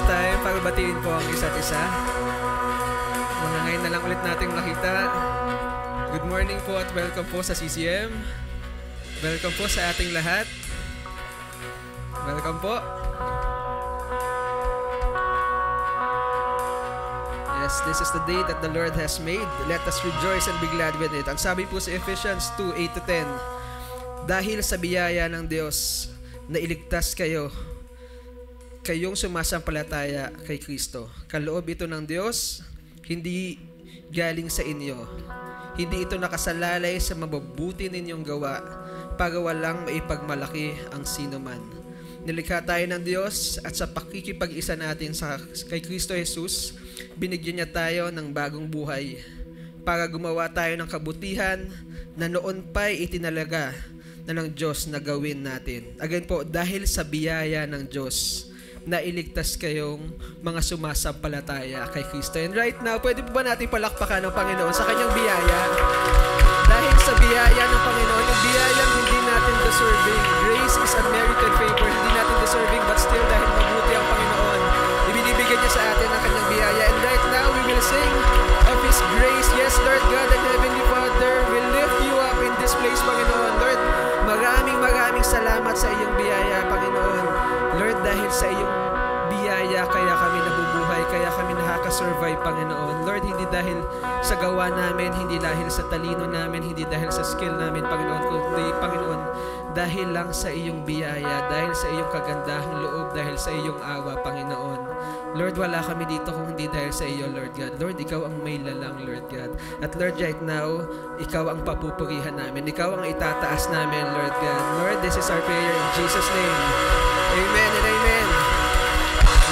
time para batiin po ang isa't isa. Mga ngayon na lang ulit nating nakita. Good morning po at welcome po sa CCM. Welcome po sa ating lahat. Welcome po. Yes, this is the day that the Lord has made. Let us rejoice and be glad with it. Ang sabi po sa Ephesians 2:8-10, dahil sa biyaya ng Diyos na iligtas kayo, kayong sumasampalataya kay Kristo. Kaloob ito ng Diyos, hindi galing sa inyo. Hindi ito nakasalalay sa mabubuti ninyong gawa para walang maipagmalaki ang sino man. Nilikha tayo ng Diyos at sa pakikipag-isa natin kay Kristo Jesus, binigyan niya tayo ng bagong buhay para gumawa tayo ng kabutihan na noon pa'y itinalaga na ng Diyos na gawin natin. Again po, dahil sa biyaya ng Diyos, na iligtas kayong mga sumasampalataya kay Kristo. And right now, pwede po ba natin palakpakan ng Panginoon sa kanyang biyaya? Dahil sa biyaya ng Panginoon, yung biyayang hindi natin deserving. Grace is unmerited favor. Hindi natin deserving, but still dahil mabuti ang Panginoon, ibinibigay niya sa atin ang kanyang biyaya. And right now, we will sing of His grace. Yes, Lord God and Heavenly Father, we lift you up in this place, Panginoon. Lord, maraming salamat sa iyong biyaya, Panginoon. Lord, dahil sa iyong biyaya, kaya kami nabubuhay, kaya kami nakaka-survive, Panginoon. Lord, hindi dahil sa gawa namin, hindi dahil sa talino namin, hindi dahil sa skill namin, Panginoon, kundi, Panginoon, dahil lang sa iyong biyaya, dahil sa iyong kagandahang loob, dahil sa iyong awa, Panginoon. Lord, wala kami dito kung hindi dahil sa iyo, Lord God. Lord, ikaw ang may lalang, Lord God. At Lord, right now, ikaw ang papupurihan namin. Ikaw ang itataas namin, Lord God. Lord, this is our prayer in Jesus' name. Amen and amen.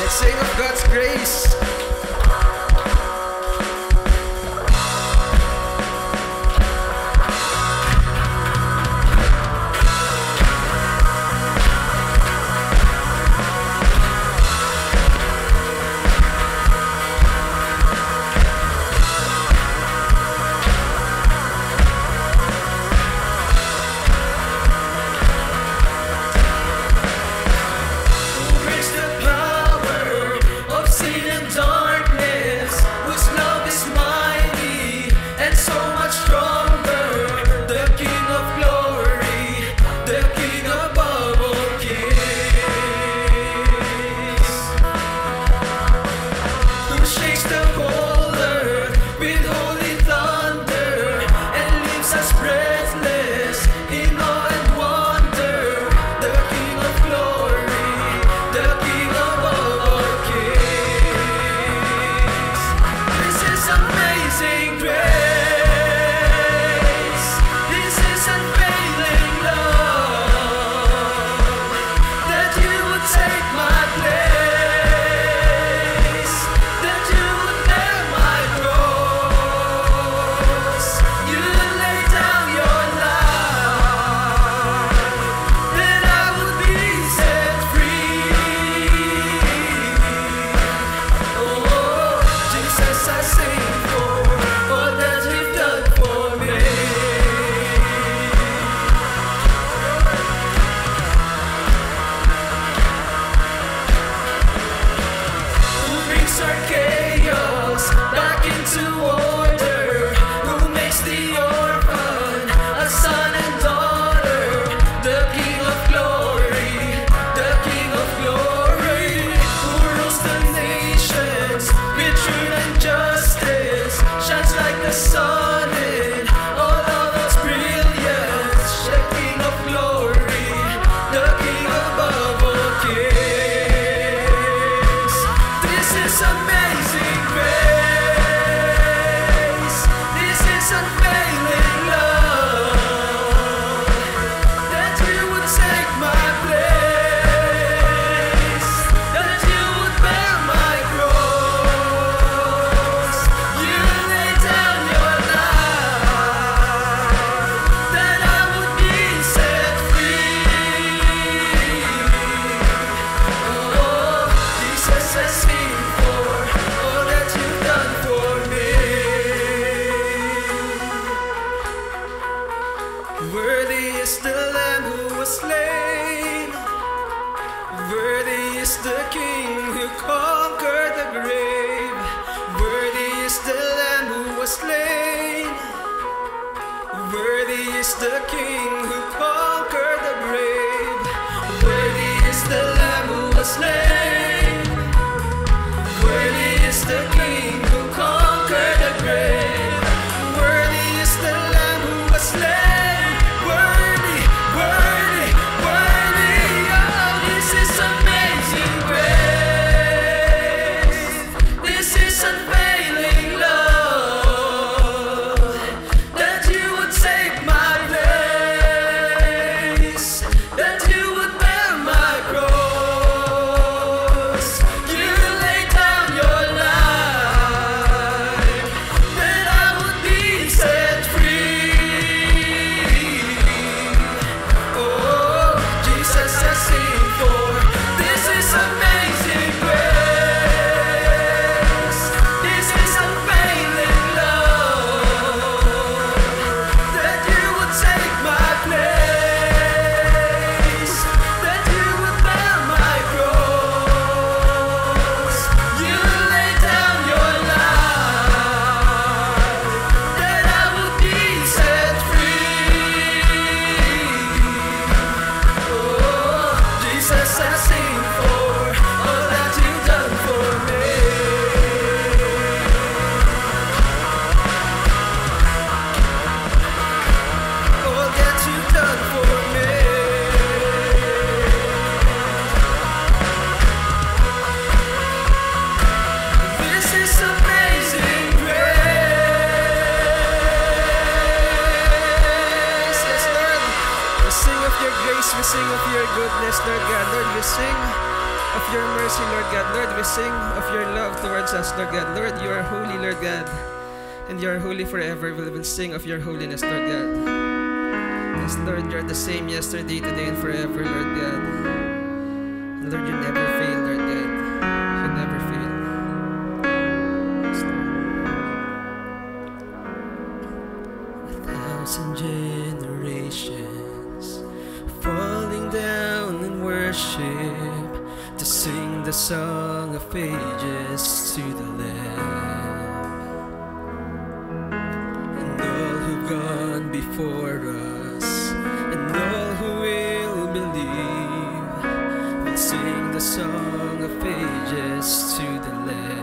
Let's sing of God's grace. was slain. Worthy is the King who comes. was slain. Worthy is the King who conquered the grave. Worthy is the Lamb who was slain. Worthy is the King who conquered the grave. Worthy is the Lamb who was slain. Worthy, worthy, worthy. Oh, this is amazing grace. This is unfailing love, that you would take my place, that you would bear my cross. You laid down your life, that I would be set free. Oh, Jesus, I sing for. This is amazing grace. This is unfailing love, that you would take my place, that you would bear my cross. You laid down your life, that I would be set free. Oh, Jesus, I sing for all that you've done for me. All that you've done for me. This is amazing grace. Yes, Lord. We sing of your grace, we sing of your goodness, Lord God. Lord, we sing of your mercy, Lord God. Lord, we sing of your love towards us, Lord God. Lord, you are holy, Lord God, and you are holy forever. We will sing of your holiness, Lord God. Yes, Lord, you are the same yesterday, today, and forever, Lord God. And Lord, you never fail, Lord God. You never fail. Yes, Lord. 1,000 generations falling down in worship to sing the song of ages to the Lamb. And all who've gone before us, and all who will believe, will sing the song of ages to the Lamb.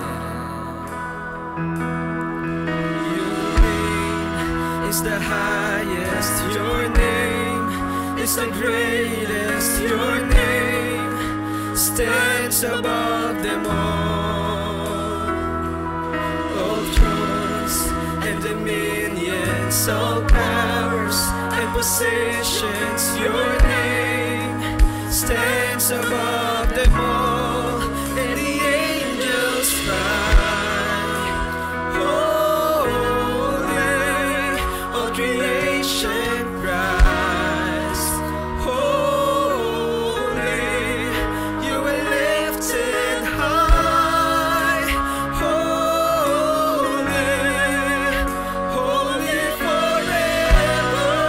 Your name is the highest, your name is the greatest, your name stands above them all. All thrones and dominions, all powers and positions, your name stands above them all. And the angels cry, holy, all creation cries, holy, you are lifted high, holy, holy forever.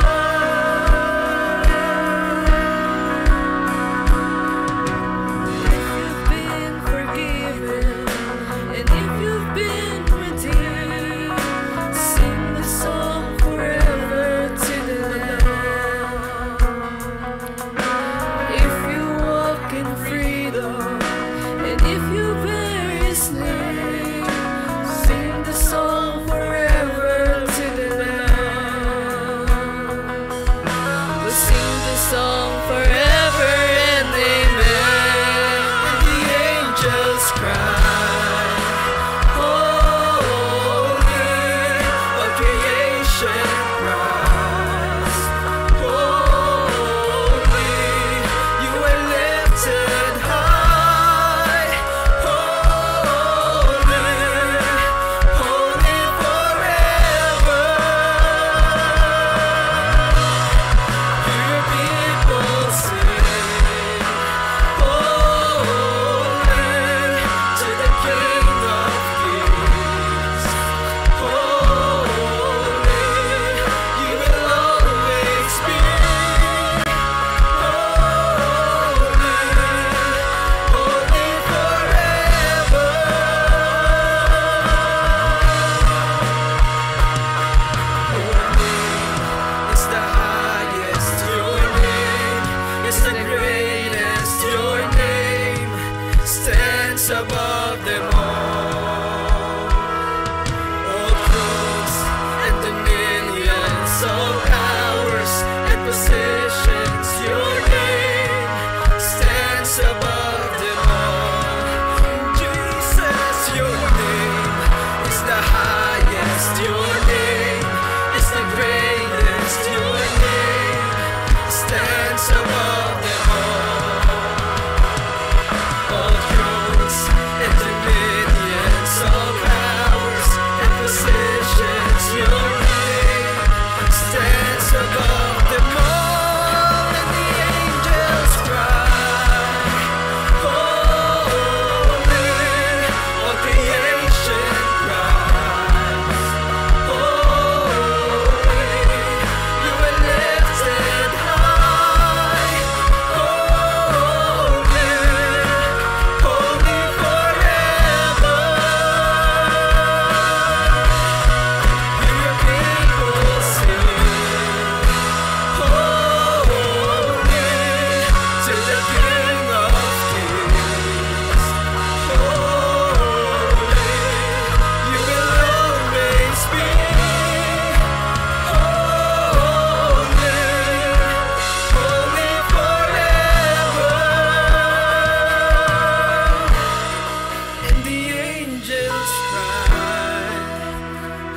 angels cry,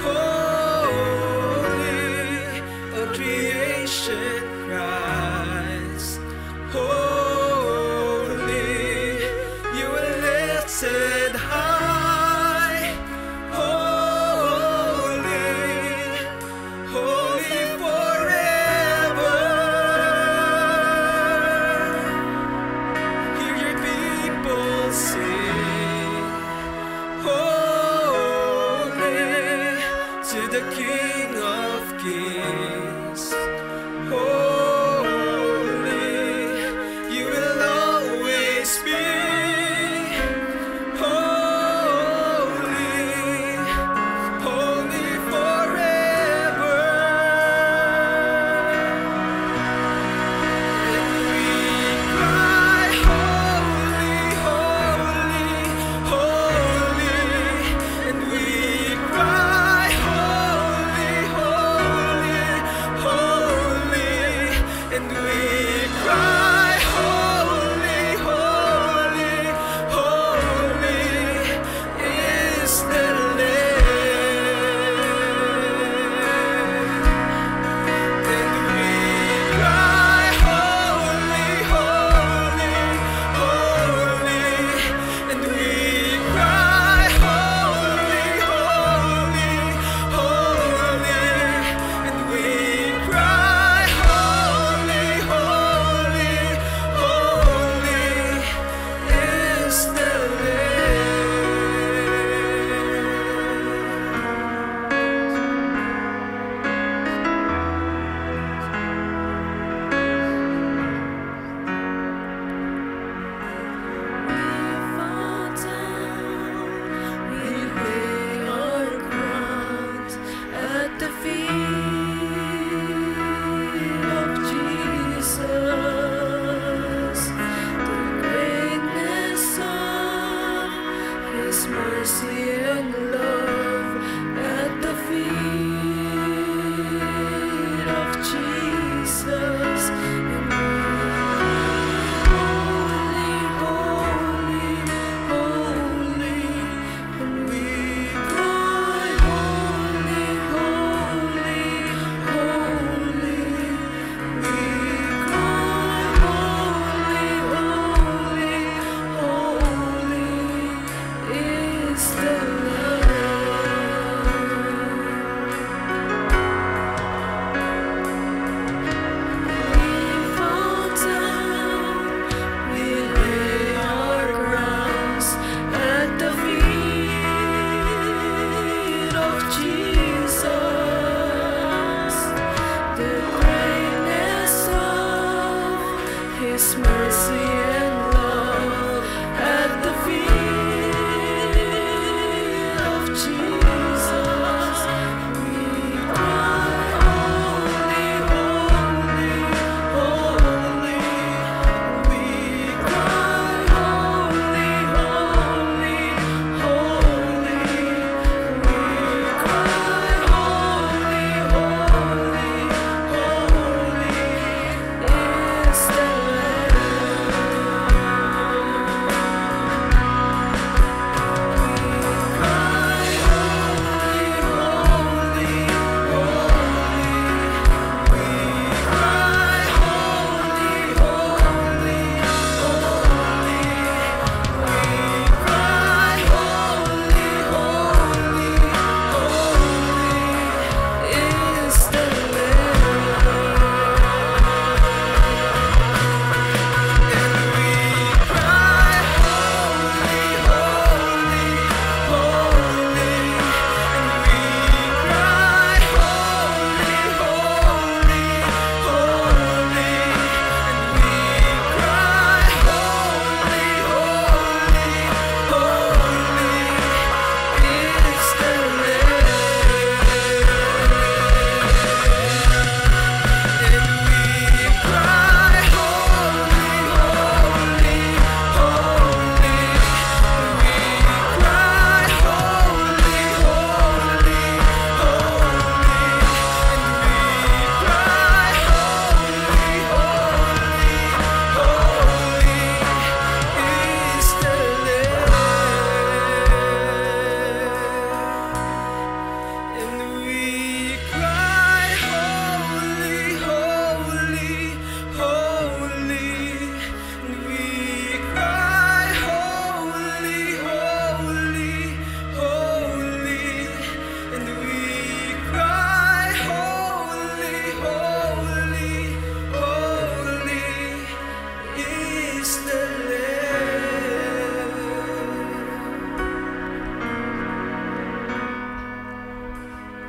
holy, all creation cries, holy, you are lifted high, holy, holy forever. Hear your people sing, holy, to the King of Kings, holy, you will always be, holy, holy forever. And we cry, holy, holy, holy, and we cry, holy, holy, holy, and we cry, holy, holy, holy is the Lamb. And we cry, holy, holy, holy, and we cry, holy, holy, holy, and we cry, holy, holy, holy is the We lay our crowns at the feet of Jesus. The greatness of His mercy and love at the feet of Jesus. And holy, holy, holy, and we cry, holy, holy, holy, we cry, holy, holy, holy is the cry.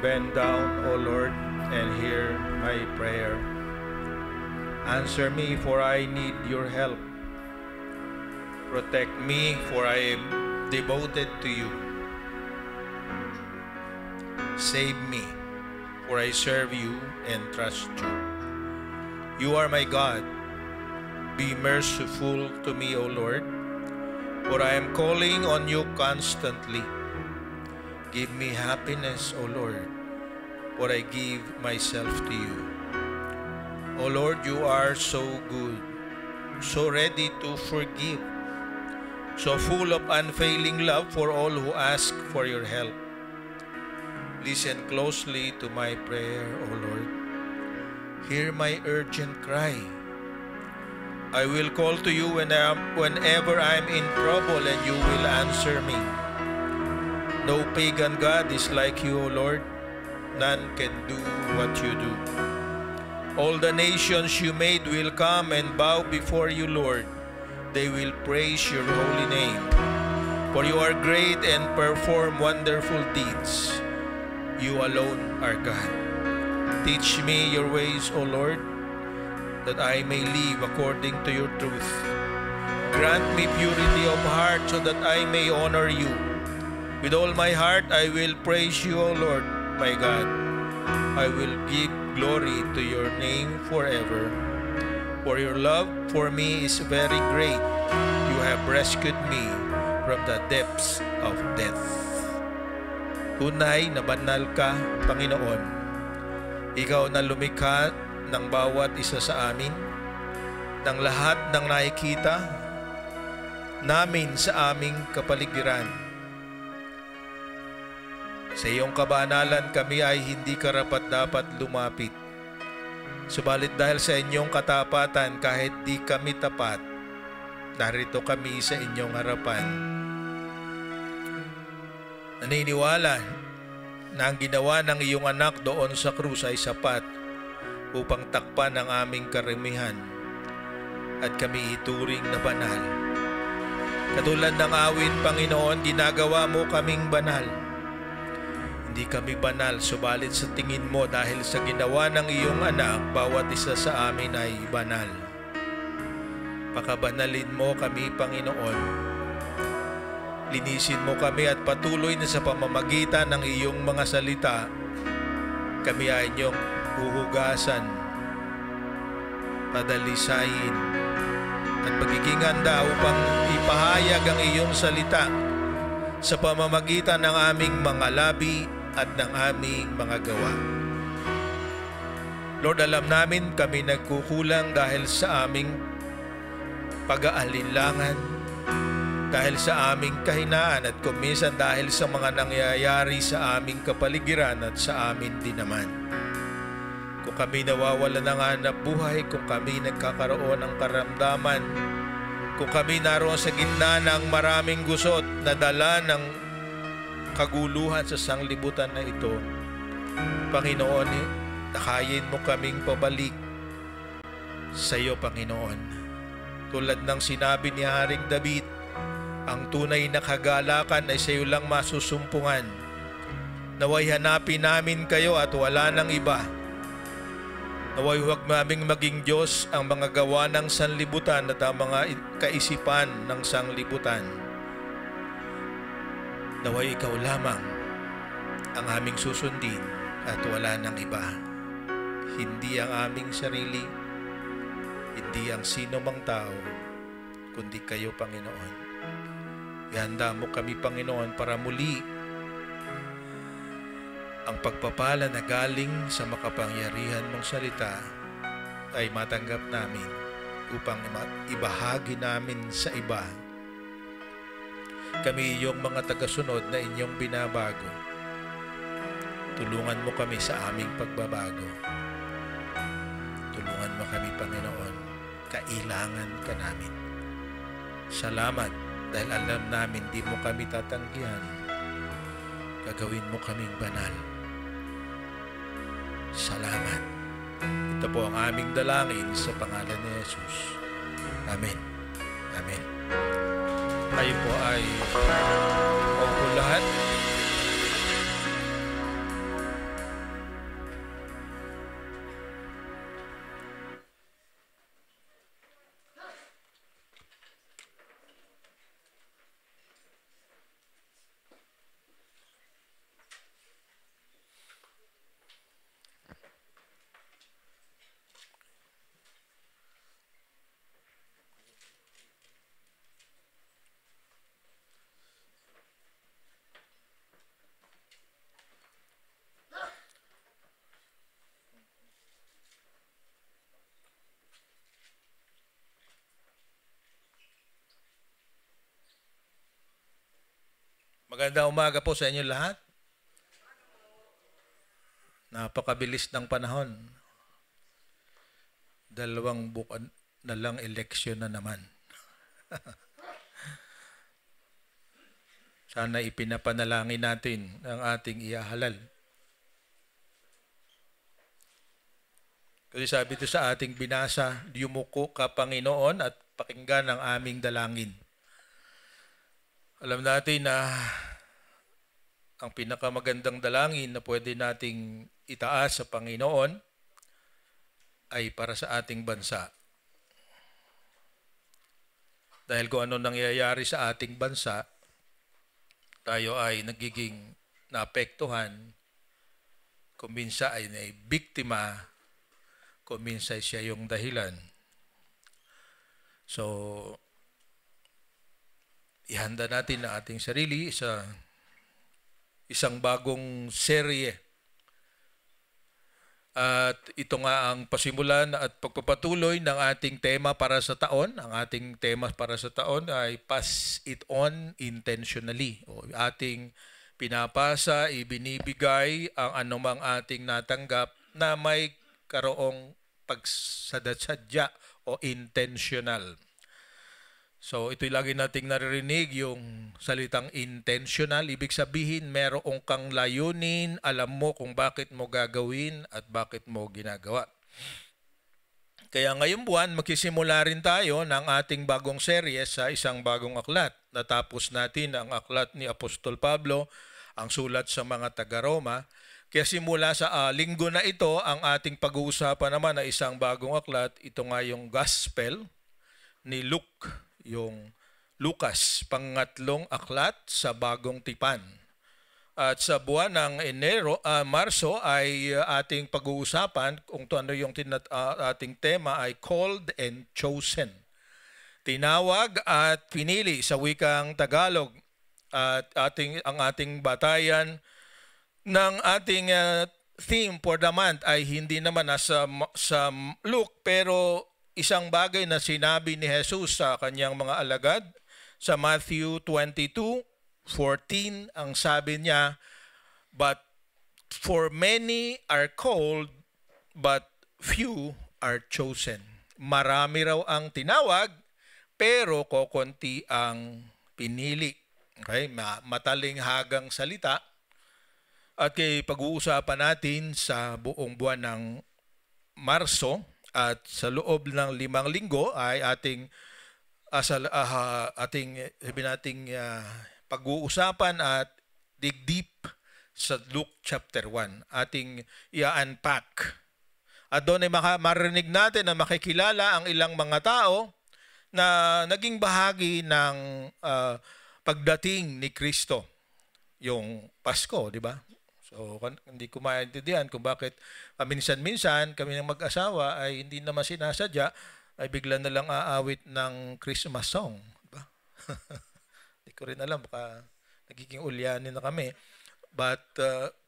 Bend down, O Lord, and hear my prayer. Answer me, for I need your help. Protect me, for I am devoted to you. Save me, for I serve you and trust you. You are my God. Be merciful to me, O Lord, for I am calling on you constantly. Give me happiness, O Lord, for I give myself to you. O Lord, you are so good, so ready to forgive, so full of unfailing love for all who ask for your help. Listen closely to my prayer, O Lord. Hear my urgent cry. I will call to you whenever I am in trouble, and you will answer me. No pagan god is like you, O Lord. None can do what you do. All the nations you made will come and bow before you, Lord. They will praise your holy name. For you are great and perform wonderful deeds. You alone are God. Teach me your ways, O Lord, that I may live according to your truth. Grant me purity of heart so that I may honor you. With all my heart I will praise you, O Lord, my God. I will give glory to your name forever. For your love for me is very great. You have rescued me from the depths of death. Tunay na banal ka, Panginoon. Ikaw na lumikha ng bawat isa sa amin, ng lahat ng nakikita namin sa aming kapaligiran. Sa iyong kabanalan kami ay hindi karapat-dapat lumapit. Subalit dahil sa inyong katapatan, kahit di kami tapat, narito kami sa inyong harapan. Naniniwala na ang ginawa ng iyong anak doon sa krus ay sapat upang takpan ang aming karamihan at kami ituring na banal. Katulad ng awit, Panginoon, ginagawa mo kaming banal. Hindi kami banal, subalit sa tingin mo dahil sa ginawa ng iyong anak, bawat isa sa amin ay banal. Pakabanalin mo kami, Panginoon. Linisin mo kami at patuloy na sa pamamagitan ng iyong mga salita, kami ay inyong huhugasan, padalisayin, at magiging handa upang ipahayag ang iyong salita sa pamamagitan ng aming mga labi at ng aming mga gawa. Lord, alam namin kami nagkukulang dahil sa aming pag-aalinlangan, dahil sa aming kahinaan at kuminsan dahil sa mga nangyayari sa aming kapaligiran at sa amin din naman. Kung kami nawawala ng hanap buhay, kung kami nagkakaroon ng karamdaman, kung kami naroon sa gitna ng maraming gusot na dala ng kaguluhan sa sanglibutan na ito, Panginoon, nakayin mo kaming pabalik sa iyo, Panginoon. Tulad ng sinabi ni Haring David, ang tunay na kagalakan ay sa iyo lang masusumpungan. Naway hanapin namin kayo at wala nang iba. Naway huwag naming maging Diyos ang mga gawa ng sanlibutan at ang mga kaisipan ng sanglibutan. Naway ikaw lamang ang aming susundin at wala nang iba. Hindi ang aming sarili, hindi ang sino mang tao, kundi kayo, Panginoon. Ihanda mo kami, Panginoon, para muli ang pagpapala na galing sa makapangyarihan mong salita ay matanggap namin upang ibahagi namin sa iba. Kami iyong mga tagasunod na inyong binabago. Tulungan mo kami sa aming pagbabago. Tulungan mo kami, Panginoon. Kailangan ka namin. Salamat dahil alam namin di mo kami tatanggihan. Gagawin mo kaming banal. Salamat. Ito po ang aming dalangin sa pangalan ni Jesus. Amen. Amen. Tayo po ay opo lahat. Magandang umaga po sa inyo lahat. Napakabilis ng panahon. 2 buwan na lang eleksyon na naman. Sana ipinapanalangin natin ang ating ihahalal. Kasi sabi ito sa ating binasa, yumuko ka Panginoon at pakinggan ang aming dalangin. Alam natin na ang pinakamagandang dalangin na pwede nating itaas sa Panginoon ay para sa ating bansa. Dahil kung ano nangyayari sa ating bansa, tayo ay nagiging naapektuhan, kung minsan ay biktima, kung minsan siya yung dahilan. So, ihanda natin ang ating sarili sa isang bagong serye. At ito nga ang pasimulan at pagpapatuloy ng ating tema para sa taon. Ang ating tema para sa taon ay Pass It On Intentionally. O ating pinapasa, ibinibigay ang anumang ating natanggap na may karoong pagsadadsadya o intentional. So ito'y lagi nating naririnig, yung salitang intentional. Ibig sabihin, merong kang layunin, alam mo kung bakit mo gagawin at bakit mo ginagawa. Kaya ngayong buwan, magsisimula rin tayo ng ating bagong serye sa isang bagong aklat. Natapos natin ang aklat ni Apostol Pablo, ang sulat sa mga taga-Roma. Kaya simula sa linggo na ito, ang ating pag-uusapan naman na isang bagong aklat. Ito nga yung Gospel ni Luke, yung Lucas, pangatlong aklat sa bagong tipan. At sa buwan ng Marso ay ating pag-uusapan kung ano yung ating tema ay Called and Chosen. Tinawag at pinili sa wikang Tagalog. At ang ating batayan ng ating theme for the month ay hindi naman nasa sa Luke, pero isang bagay na sinabi ni Jesus sa kanyang mga alagad sa Matthew 22:14, ang sabi niya, "But for many are called, but few are chosen." Marami raw ang tinawag, pero kokonti ang pinili. Okay? Matalinhagang salita. At pag-uusapan natin sa buong buwan ng Marso, at sa loob ng 5 linggo ay ating pag-uusapan at dig deep sa Luke chapter 1. Ating i-unpack. At doon ay marinig natin na makikilala ang ilang mga tao na naging bahagi ng pagdating ni Kristo. Yung Pasko, di ba? So, hindi ko maintindihan kung bakit minsan-minsan kami ng mag-asawa ay hindi naman sinasadya, ay bigla na lang aawit ng Christmas song. Diba? Hindi ko rin alam, baka nagiging ulyanin na kami. But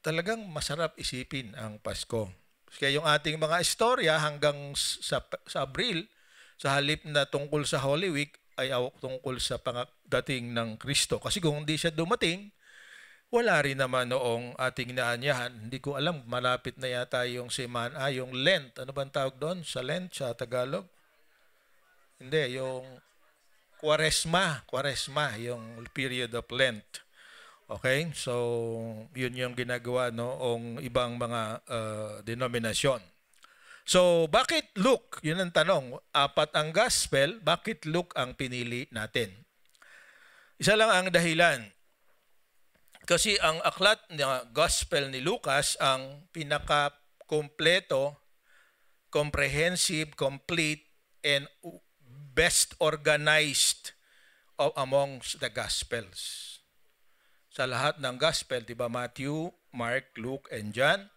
talagang masarap isipin ang Pasko. Kaya yung ating mga istorya hanggang sa Abril, sa halip na tungkol sa Holy Week, ay tungkol sa pagdating ng Kristo. Kasi kung hindi siya dumating, wala rin naman noong ating naanyahan. Hindi ko alam, malapit na yata yung yung Lent. Ano bang tawag doon sa Lent, sa Tagalog? Hindi, yung Quaresma, yung period of Lent. Okay? So, yun yung ginagawa noong ibang mga denominasyon. So, bakit Luke? Yun ang tanong. 4 ang gospel, bakit Luke ang pinili natin? Isa lang ang dahilan. Kasi ang aklat ng Gospel ni Lucas ang pinaka-kompleto, comprehensive, complete, and best organized amongst the Gospels. Sa lahat ng Gospel, di ba, Matthew, Mark, Luke, and John,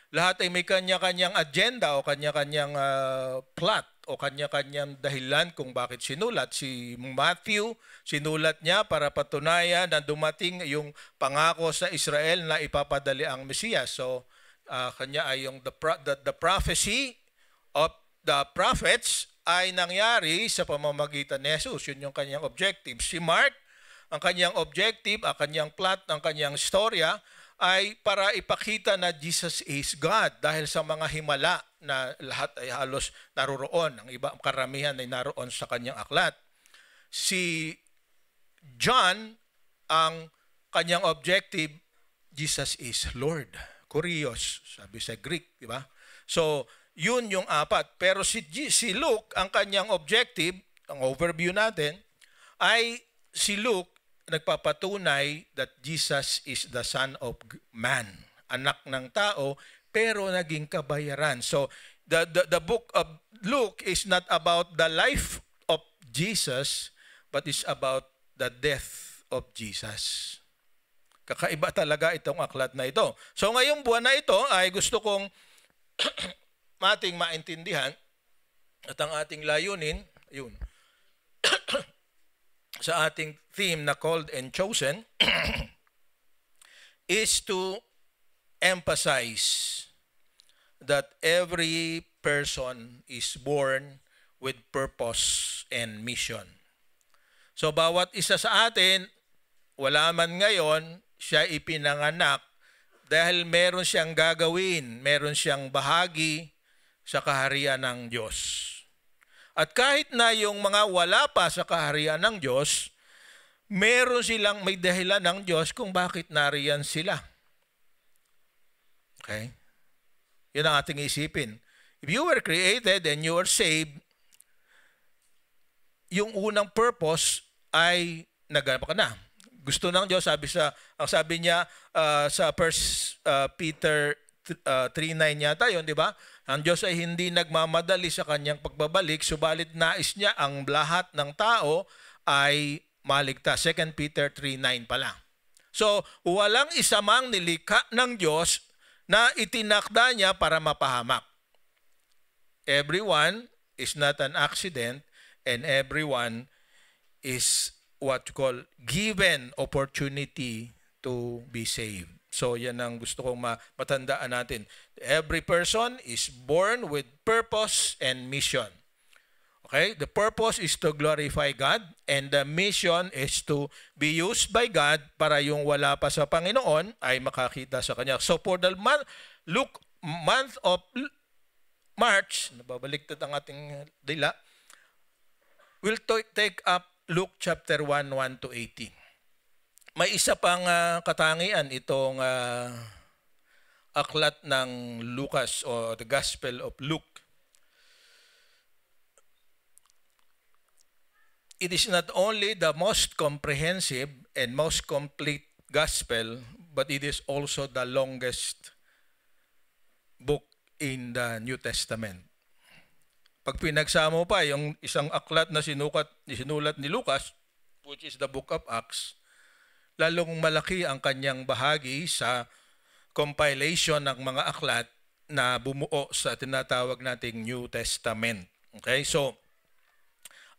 lahat ay may kanya-kanyang agenda o kanya-kanyang plot o kanya-kanyang dahilan kung bakit sinulat. Si Matthew, sinulat niya para patunayan na dumating yung pangako sa Israel na ipapadali ang Mesiyas. So, kanya ay yung the prophecy of the prophets ay nangyari sa pamamagitan ni Jesus. Yun yung kanyang objective. Si Mark, ang kanyang objective, ang kanyang plot, ang kanyang storya ay para ipakita na Jesus is God dahil sa mga himala na lahat ay halos naroroon. Ang iba, karamihan ay naroon sa kanyang aklat. Si John, ang kanyang objective, Jesus is Lord. Kurios, sabi sa Greek, di ba? So, yun yung apat. Pero si Luke, ang kanyang objective, ang overview natin, ay si Luke nagpapatunay that Jesus is the Son of Man, anak ng tao, pero naging kabayaran. So, the book of Luke is not about the life of Jesus, but is about the death of Jesus. Kakaiba talaga itong aklat na ito. So, ngayong buwan na ito ay gusto kong ating maintindihan at ang ating layunin, yun, sa ating theme na called and chosen is to emphasize that every person is born with purpose and mission. So bawat isa sa atin, wala man ngayon, siya ipinanganak dahil meron siyang gagawin, meron siyang bahagi sa kaharian ng Diyos. At kahit na yung mga wala pa sa kaharian ng Diyos, meron silang may dahilan ng Diyos kung bakit nariyan sila. Okay? Yun ang ating isipin. If you were created and you were saved, yung unang purpose ay naganap ka na. Gusto ng Diyos, sabi niya sa 1 Peter 3:9 yata yun, di ba? Ang Diyos ay hindi nagmamadali sa kanyang pagbabalik, subalit nais niya ang lahat ng tao ay maligtas. 2 Peter 3:9 pala. So, walang isa mang nilikha ng Diyos na itinakda niya para mapahamak. Everyone is not an accident and everyone is what you call given opportunity to be saved. So yan ang gusto kong matandaan natin. Every person is born with purpose and mission. Okay? The purpose is to glorify God and the mission is to be used by God para yung wala pa sa Panginoon ay makakita sa Kanya. So for the month of March, nababaliktad ang ating dila, we'll take up Luke chapter 1:1 to 18. May isa pang katangian itong aklat ng Lucas o the Gospel of Luke. It is not only the most comprehensive and most complete gospel, but it is also the longest book in the New Testament. Pag pinagsama pa yung isang aklat na sinulat ni Lucas, which is the book of Acts, lalong malaki ang kanyang bahagi sa compilation ng mga aklat na bumuo sa tinatawag nating New Testament. Okay? So,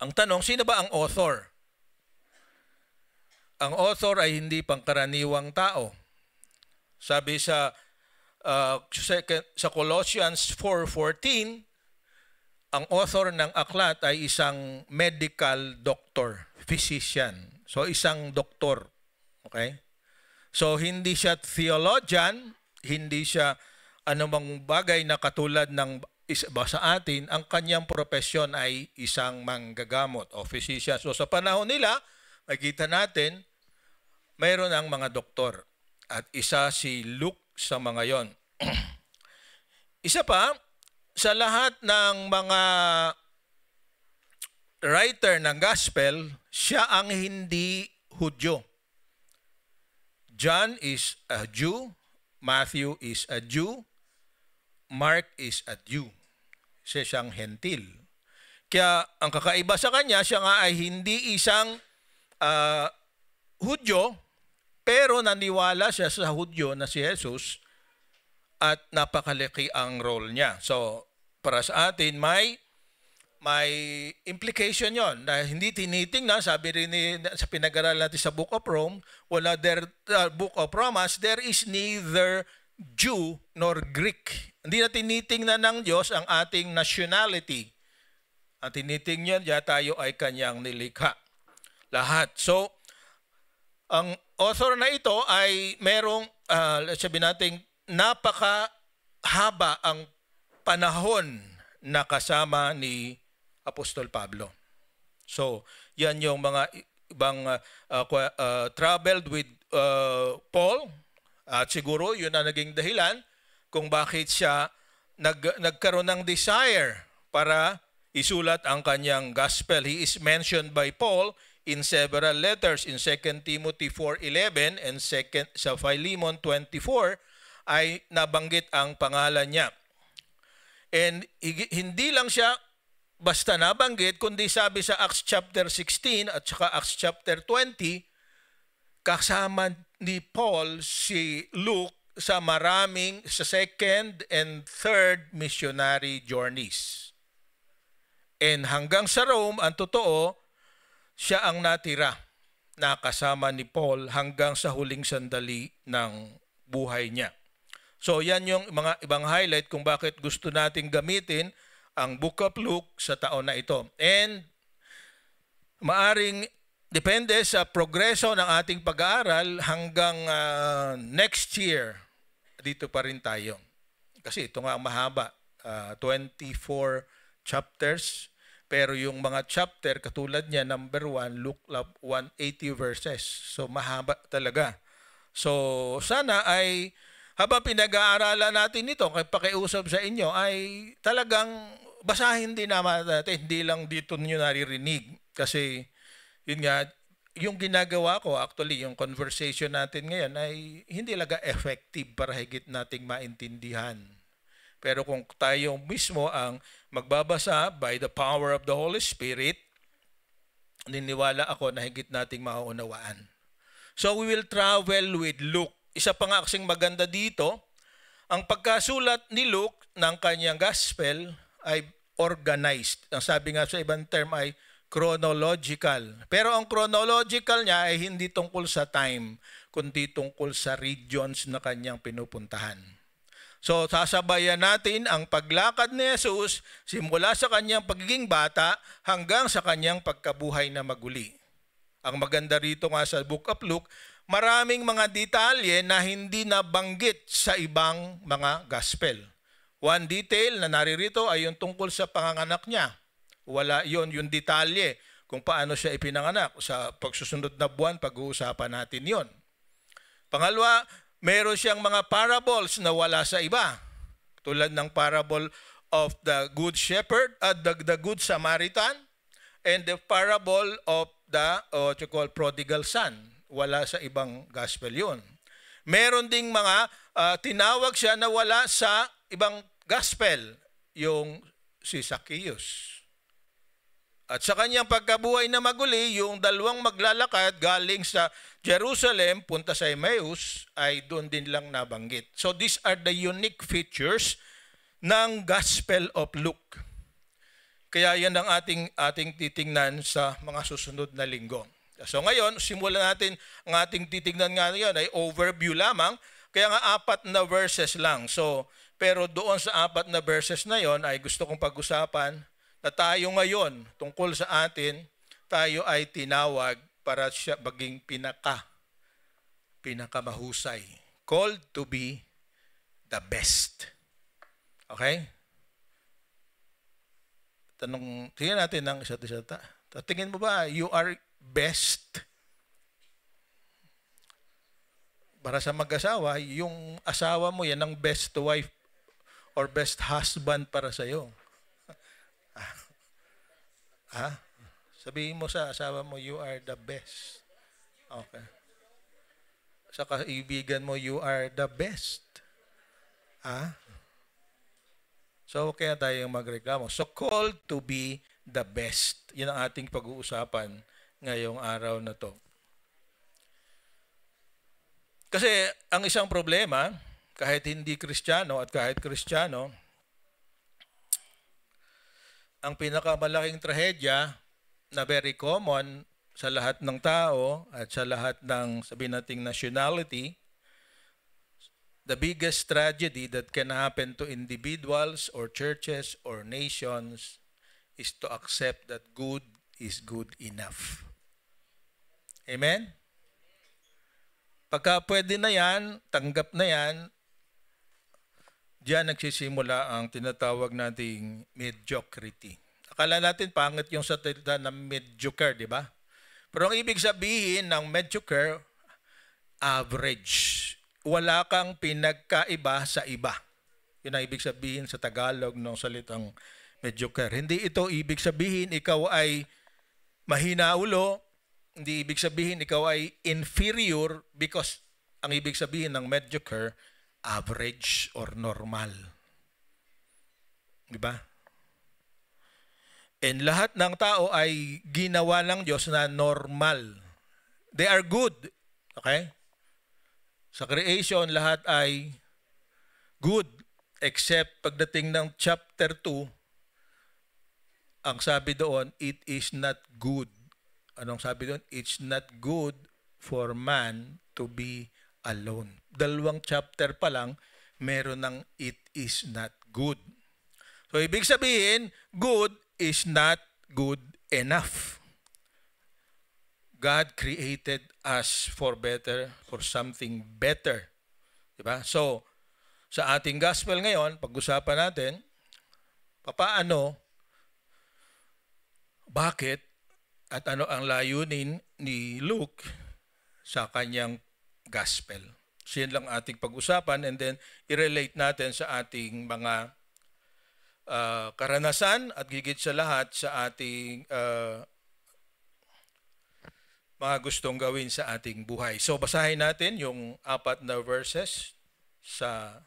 ang tanong, sino ba ang author? Ang author ay hindi pangkaraniwang tao. Sabi sa Colossians 4:14, ang author ng aklat ay isang medical doctor, physician. So, isang doktor. Okay? So, hindi siya theologian, hindi siya anumang bagay na katulad ng iba sa atin. Ang kanyang profesyon ay isang manggagamot o physician. So, sa panahon nila, makikita natin, mayroon ang mga doktor. At isa si Luke sa mga yon. Isa pa, sa lahat ng mga writer ng gospel, siya ang hindi Hudyo. John is a Jew, Matthew is a Jew, Mark is a Jew. Siya siyang hentil. Kaya ang kakaiba sa kanya, siya nga ay hindi isang Hudyo, pero naniwala siya sa Hudyo na si Jesus at napakalaki ang role niya. So, para sa atin, may implication yon na hindi tinitingnan, sabi rin sa pinag-aral natin sa Book of Rome, Book of Romans, there is neither Jew nor Greek. Hindi na tinitingnan ng Diyos ang ating nationality. Ang tinitingnan niya, tayo ay kanyang nilikha. Lahat. So, Ang author na ito ay merong, sabihin natin, napakahaba ang panahon na kasama ni Apostol Pablo. So, yan yung mga ibang traveled with Paul. At siguro yun ang naging dahilan kung bakit siya nagkaroon ng desire para isulat ang kanyang gospel. He is mentioned by Paul in several letters. In 2 Timothy 4:11 and sa Philemon 24 ay nabanggit ang pangalan niya. And hindi lang siya basta nabanggit, kundi sabi sa Acts chapter 16 at saka Acts chapter 20, kasama ni Paul si Luke sa sa second and third missionary journeys. And hanggang sa Rome, ang totoo, siya ang natira na kasama ni Paul hanggang sa huling sandali ng buhay niya. So yan yung mga ibang highlight kung bakit gusto nating gamitin ang Book of Luke sa taon na ito. And maaring depende sa progreso ng ating pag-aaral hanggang next year, dito pa rin tayo. Kasi ito nga ang mahaba, 24 chapters. Pero yung mga chapter, katulad niya, number 1, Luke 180 verses. So mahaba talaga. So sana ay habang pinag-aaralan natin ito, pakiusap sa inyo, ay talagang basahin din naman natin, hindi lang dito nyo naririnig. Kasi, yun nga, yung ginagawa ko, actually, yung conversation natin ngayon ay hindi laga effective para higit nating maintindihan. Pero kung tayo mismo ang magbabasa by the power of the Holy Spirit, niniwala ako na higit nating mauunawaan. So, we will travel with Luke. Isa pa nga kasing maganda dito, ang pagkasulat ni Luke ng kanyang gospel ay organized. Ang sabi nga sa ibang term ay chronological. Pero ang chronological niya ay hindi tungkol sa time, kundi tungkol sa regions na kanyang pinupuntahan. So sasabayan natin ang paglakad ni Jesus simula sa kanyang pagiging bata hanggang sa kanyang pagkabuhay na maguli. Ang maganda rito nga sa Book of Luke, maraming mga detalye na hindi nabanggit sa ibang mga gospel. One detail na naririto ay yung tungkol sa panganganak niya. Wala yon yung detalye kung paano siya ipinanganak. Sa pagsusunod na buwan, pag-uusapan natin yon. Pangalawa, meron siyang mga parables na wala sa iba. Tulad ng parable of the Good Shepherd, the Good Samaritan, and the parable of the prodigal son. Wala sa ibang gospel yun. Meron ding mga tinawag siya na wala sa ibang gospel, yung si Zacchaeus. At sa kanyang pagkabuhay na maguli, yung dalawang maglalakad galing sa Jerusalem, punta sa Emmaus, ay doon din lang nabanggit. So these are the unique features ng Gospel of Luke. Kaya yan ang ating titingnan sa mga susunod na linggo. So ngayon, simulan natin ang ating titingnan ngayon ay overview lamang, kaya nga 4 na verses lang. So, pero doon sa 4 na verses na yon ay gusto kong pag-usapan na tayo ngayon, tungkol sa atin, tayo ay tinawag para siya maging pinakamahusay. Called to be the best. Okay? Tingnan natin ng isa't isa. Tingin mo ba, you are best? Para sa mag-asawa, yung asawa mo, yan ang best wife or best husband para sa iyo. Sabihin mo sa asawa mo, you are the best. Okay. Sa kaibigan mo, you are the best. So, kaya tayo magreklamo. So, called to be the best. Yan ang ating pag-uusapan ngayong araw na to. Kasi, ang isang problema, kahit hindi Kristiyano at kahit Kristiyano, ang pinakamalaking trahedya na very common sa lahat ng tao at sa lahat ng sabihin nating nationality, the biggest tragedy that can happen to individuals or churches or nations is to accept that good is good enough. Amen? Pagka pwede na yan, tanggap na yan, diyan nagsisimula ang tinatawag nating mediocrity. Akala natin pangit yung salita ng mediocre, di ba? Pero ang ibig sabihin ng mediocre, average. Wala kang pinagkaiba sa iba. Yun ang ibig sabihin sa Tagalog ng salitang mediocre. Hindi ito ibig sabihin ikaw ay mahina ulo. Hindi ibig sabihin ikaw ay inferior, because ang ibig sabihin ng mediocre, average or normal. Di ba? And lahat ng tao ay ginawa ng Diyos na normal. They are good. Okay? Sa creation, lahat ay good. Except pagdating ng chapter 2, ang sabi doon, it is not good. Anong sabi doon? It's not good for man to be alone. 2 chapter pa lang, meron ng it is not good. So, ibig sabihin, good is not good enough. God created us for better, for something better. Diba? So, sa ating gospel ngayon, pag-usapan natin, papaano, bakit, at ano ang layunin ni Luke sa kanyang gospel. So, yan lang ating pag-usapan, and then i-relate natin sa ating mga karanasan at gigit sa lahat sa ating mga gustong gawin sa ating buhay. So, basahin natin yung 4 na verses sa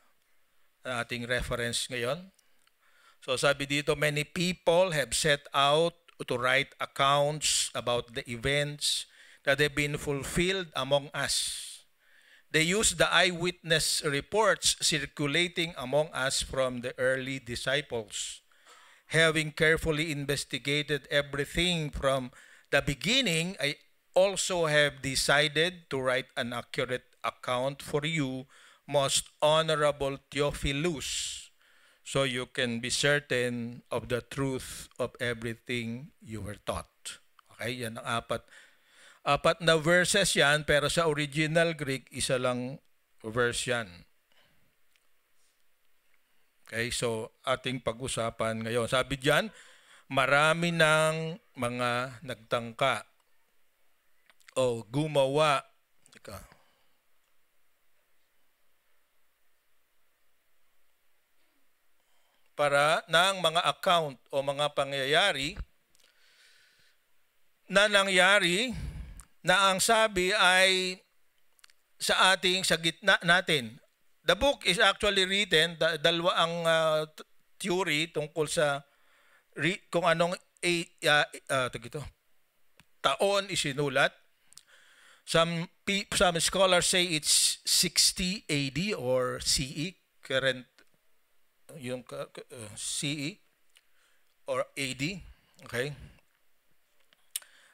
ating reference ngayon. So, sabi dito, many people have set out to write accounts about the events that have been fulfilled among us. They use the eyewitness reports circulating among us from the early disciples. Having carefully investigated everything from the beginning, I also have decided to write an accurate account for you, most honorable Theophilus, so you can be certain of the truth of everything you were taught. Okay, yan ang 4 na verses yan, pero sa original Greek, isa lang verse yan. Okay, so ating pag-usapan ngayon. Sabi diyan, marami ng mga nagtangka o gumawa. Para ng mga account o mga pangyayari na nangyari na ang sabi ay sa gitna natin. The book is actually written, dalawa ang theory tungkol sa kung anong taon isinulat. Some scholars say it's 60 AD or CE, current yung CE or AD. Okay?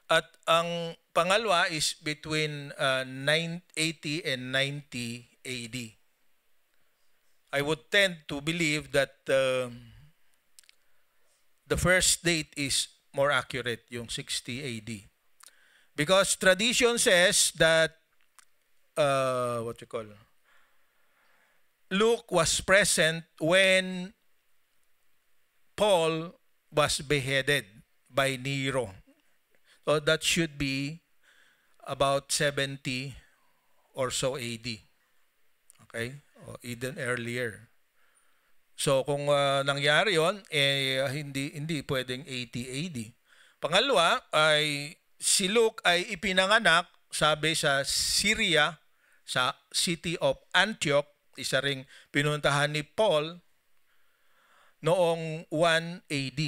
At ang pangalawa is between 80 and 90 AD. I would tend to believe that the first date is more accurate, yung 60 AD. Because tradition says that Luke was present when Paul was beheaded by Nero. So that should be about 70 or so AD. Okay? O even earlier. So kung nangyari yon, hindi pwedeng 80 AD. Pangalawa ay si Luke ay ipinanganak, sabi, sa Syria, sa city of Antioch, isa ring pinuntahan ni Paul noong 1 AD.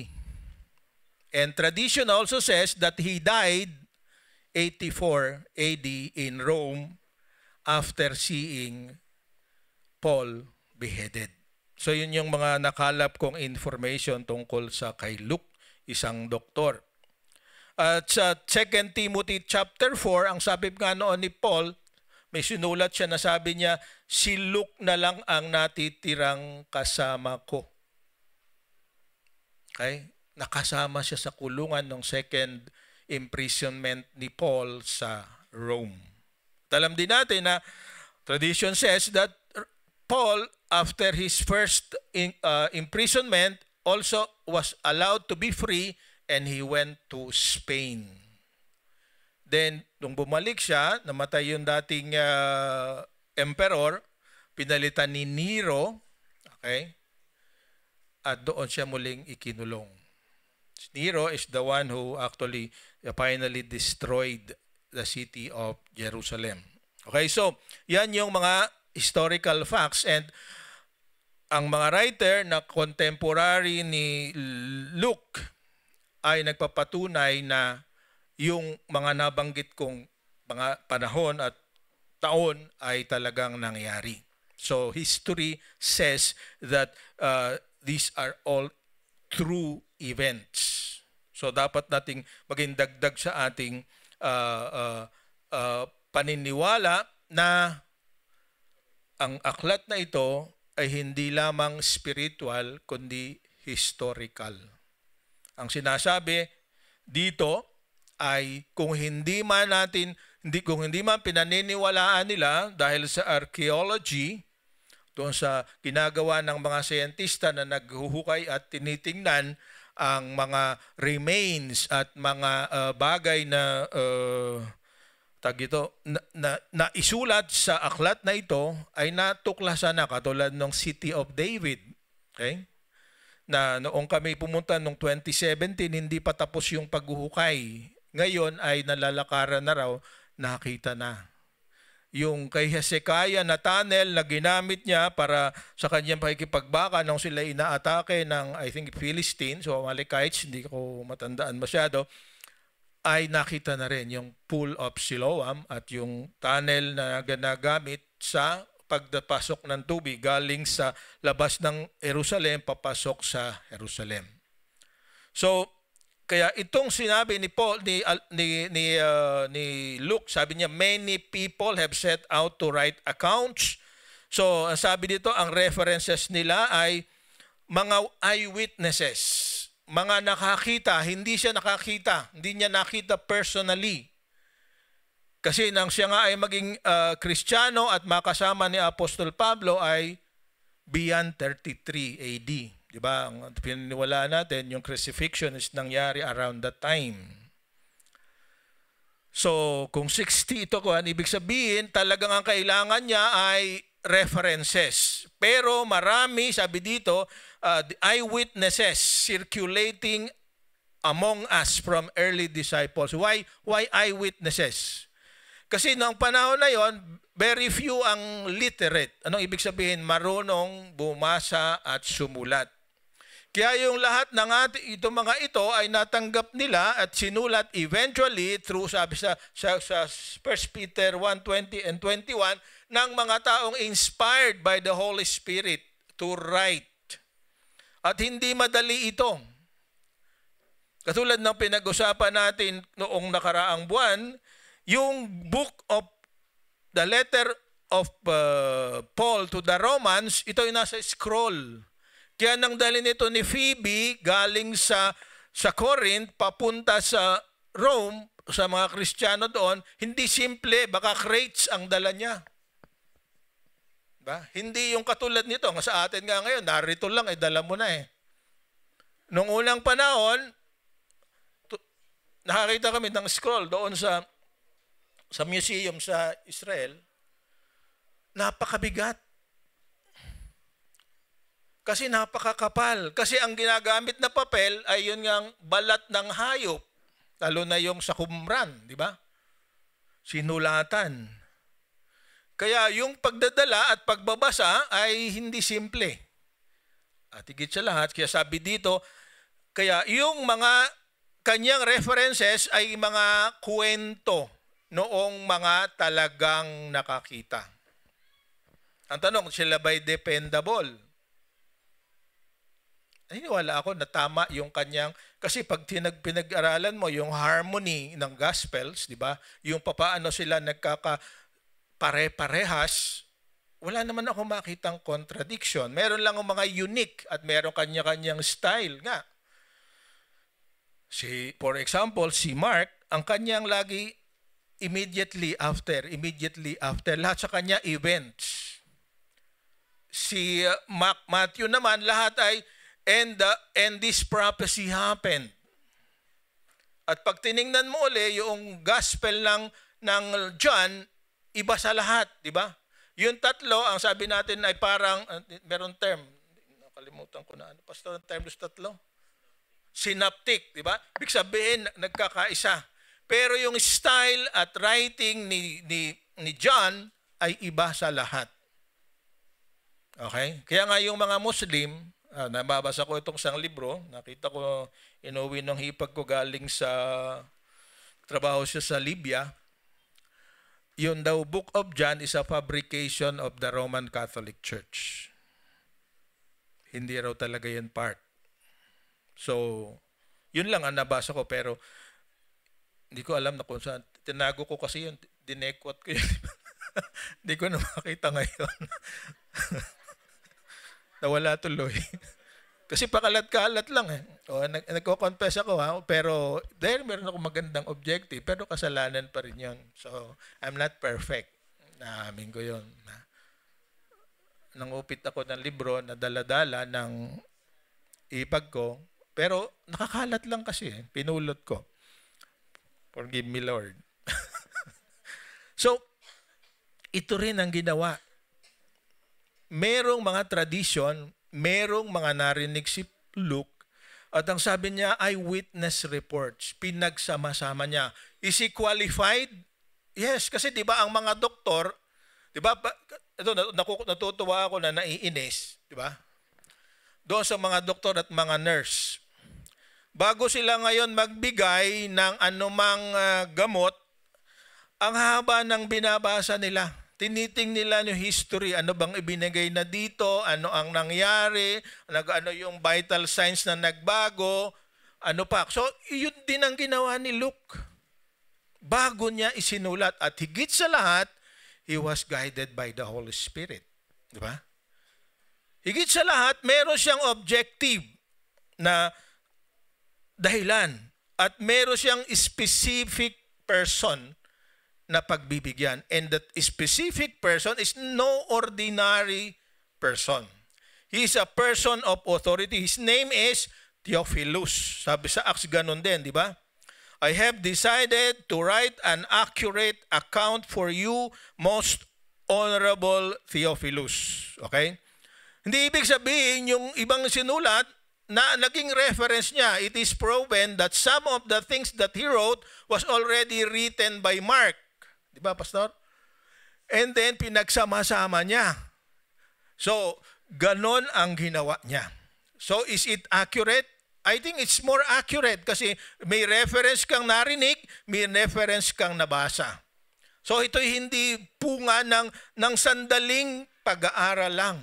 And tradition also says that he died 84 AD in Rome after seeing Paul beheaded. So yun yung mga nakalap kong information tungkol sa kay Luke, isang doktor. At sa 2 Timothy chapter 4, ang sabi nga noon ni Paul, may sinulat siya na sabi niya, si Luke na lang ang natitirang kasama ko. Okay? Nakasama siya sa kulungan ng second imprisonment ni Paul sa Rome. alam din natin na tradition says that Paul, after his first imprisonment, also was allowed to be free and he went to Spain. Then, nung bumalik siya, namatay yung dating emperor, pinalitan ni Nero, okay? At doon siya muling ikinulong. Nero is the one who actually finally destroyed the city of Jerusalem. Okay, so yan yung mga historical facts, and ang mga writer na contemporary ni Luke ay nagpapatunay na yung mga nabanggit kong mga panahon at taon ay talagang nangyari. So history says that these are all true events. So dapat nating maging dagdag sa ating paniniwala na ang aklat na ito ay hindi lamang spiritual kundi historical. Ang sinasabi dito ay kung hindi man pinaniniwalaan nila dahil sa archaeology, doon sa ginagawa ng mga siyentista na naghuhukay at tinitingnan ang mga remains at mga bagay na na isulat sa aklat na ito ay natuklasan na katulad ng City of David. Okay? Na noong kami pumunta noong 2017, hindi pa tapos yung paghuhukay. Ngayon ay nalalakaran na raw, nakita na. Yung kay Hezekiah na tunnel na ginamit niya para sa kanyang pakikipagbaka nung sila inaatake ng, I think, Philistines o Amalekites, hindi ko matandaan masyado, ay nakita na rin yung Pool of Siloam at yung tunnel na ginagamit sa pagpasok ng tubig galing sa labas ng Jerusalem papasok sa Jerusalem. So kaya itong sinabi ni Paul ni Luke, sabi niya many people have set out to write accounts. So sabi dito ang references nila ay mga eyewitnesses. Mga nakakita, hindi siya nakakita, hindi niya nakita personally. Kasi nang siya nga ay maging Kristiyano at makasama ni Apostol Pablo ay beyond 33 AD. Diba? Ang pininiwalaan natin, yung crucifixion is nangyari around that time. So, kung 60 ito ko, ibig sabihin, talagang ang kailangan niya ay references. Pero marami, sabi dito, the eyewitnesses circulating among us from early disciples. Why eyewitnesses? Kasi noong panahon na yon, very few ang literate. Anong ibig sabihin? Marunong bumasa at sumulat. Kaya yung lahat ng itong mga ito ay natanggap nila at sinulat eventually through, sabi sa 1 Peter 1:20 and 21, ng mga taong inspired by the Holy Spirit to write. At hindi madali ito. Katulad ng pinag-usapan natin noong nakaraang buwan, yung the letter of Paul to the Romans, ito ay nasa scroll. Kaya nang dalhin ito ni Phoebe galing sa Corinth papunta sa Rome, sa mga Kristiyano doon, hindi simple, baka crates ang dala niya. Ba? Hindi yung katulad nito, nga sa atin nga ngayon, narito lang, dala mo na eh. Noong unang panahon, nakakita kami ng scroll doon sa museum sa Israel, napakabigat. Kasi napakakapal. Kasi ang ginagamit na papel ay yun ngang balat ng hayop, lalo na yung sa Qumran, di ba? Sinulatan. Kaya yung pagdadala at pagbabasa ay hindi simple. At higit sa lahat, kaya sabi dito, kaya yung mga kanyang references ay mga kwento noong mga talagang nakakita. Ang tanong, sila ba'y dependable? Naniniwala ako na tama yung kanyang, kasi pag pinag-aralan mo yung harmony ng Gospels, di ba? Yung papaano sila pare-parehas, wala naman ako makitang contradiction. Meron lang ang mga unique at meron kanya-kanyang style nga. For example, si Mark, ang kanyang lagi immediately after, lahat sa kanya events. Si Matthew naman, lahat ay, and this prophecy happened. At pag tiningnan mo uli, yung gospel ng John, iba sa lahat, di ba? Yung tatlo, ang sabi natin ay parang, meron term, nakalimutan ko na, ano pastor, ang term dos tatlo? Synoptic, di ba? Ibig sabihin, nagkakaisa. Pero yung style at writing ni John ay iba sa lahat. Okay? Kaya nga yung mga Muslim, nababasa ko itong isang libro, nakita ko, inuwi ng hipag ko galing sa trabaho siya sa Libya. Yun daw, Book of John is a fabrication of the Roman Catholic Church. Hindi raw talaga yan part. So, yun lang ang nabasa ko, pero hindi ko alam na kung saan. Tinago ko kasi yun, dinekwat ko yun. Hindi ko na makita ngayon. Nawala tuloy. Kasi pakalat-kalat lang eh. Nagko-confess ako pero meron ako magandang objective, pero kasalanan pa rin yun. So, I'm not perfect. Naamin ko yun. Nangupit ako ng libro na dala-dala ng ipag ko, pero nakakalat lang kasi eh. Pinulot ko. Forgive me, Lord. So, ito rin ang ginawa. Merong mga tradition, merong mga narinig si Luke, at ang sabi niya, eyewitness reports. Pinagsama-sama niya. Is he qualified? Yes, kasi di ba ang mga doktor, di ba, ito, natutuwa ako na naiinis, di ba? Doon sa mga doktor at mga nurse. Bago sila ngayon magbigay ng anumang gamot, ang haba ng binabasa nila. Tiniting nila yung history, ano bang ibinigay na dito, ano ang nangyari, ano yung vital signs na nagbago, ano pa. So, yun din ang ginawa ni Luke. Bago niya isinulat, at higit sa lahat, he was guided by the Holy Spirit. Di ba? Higit sa lahat, meron siyang objective na dahilan, at meron siyang specific person na pagbibigyan. And that specific person is no ordinary person. He is a person of authority. His name is Theophilus. Sabi sa Acts ganun din, di ba? I have decided to write an accurate account for you, most honorable Theophilus. Okay? Hindi ibig sabihin yung ibang sinulat na naging reference niya. It is proven that some of the things that he wrote was already written by Mark. Di ba, Pastor? And then, pinagsama-sama niya. So, ganon ang ginawa niya. So, is it accurate? I think it's more accurate kasi may reference kang narinig, may reference kang nabasa. So, ito'y hindi punga ng sandaling pag-aaral lang.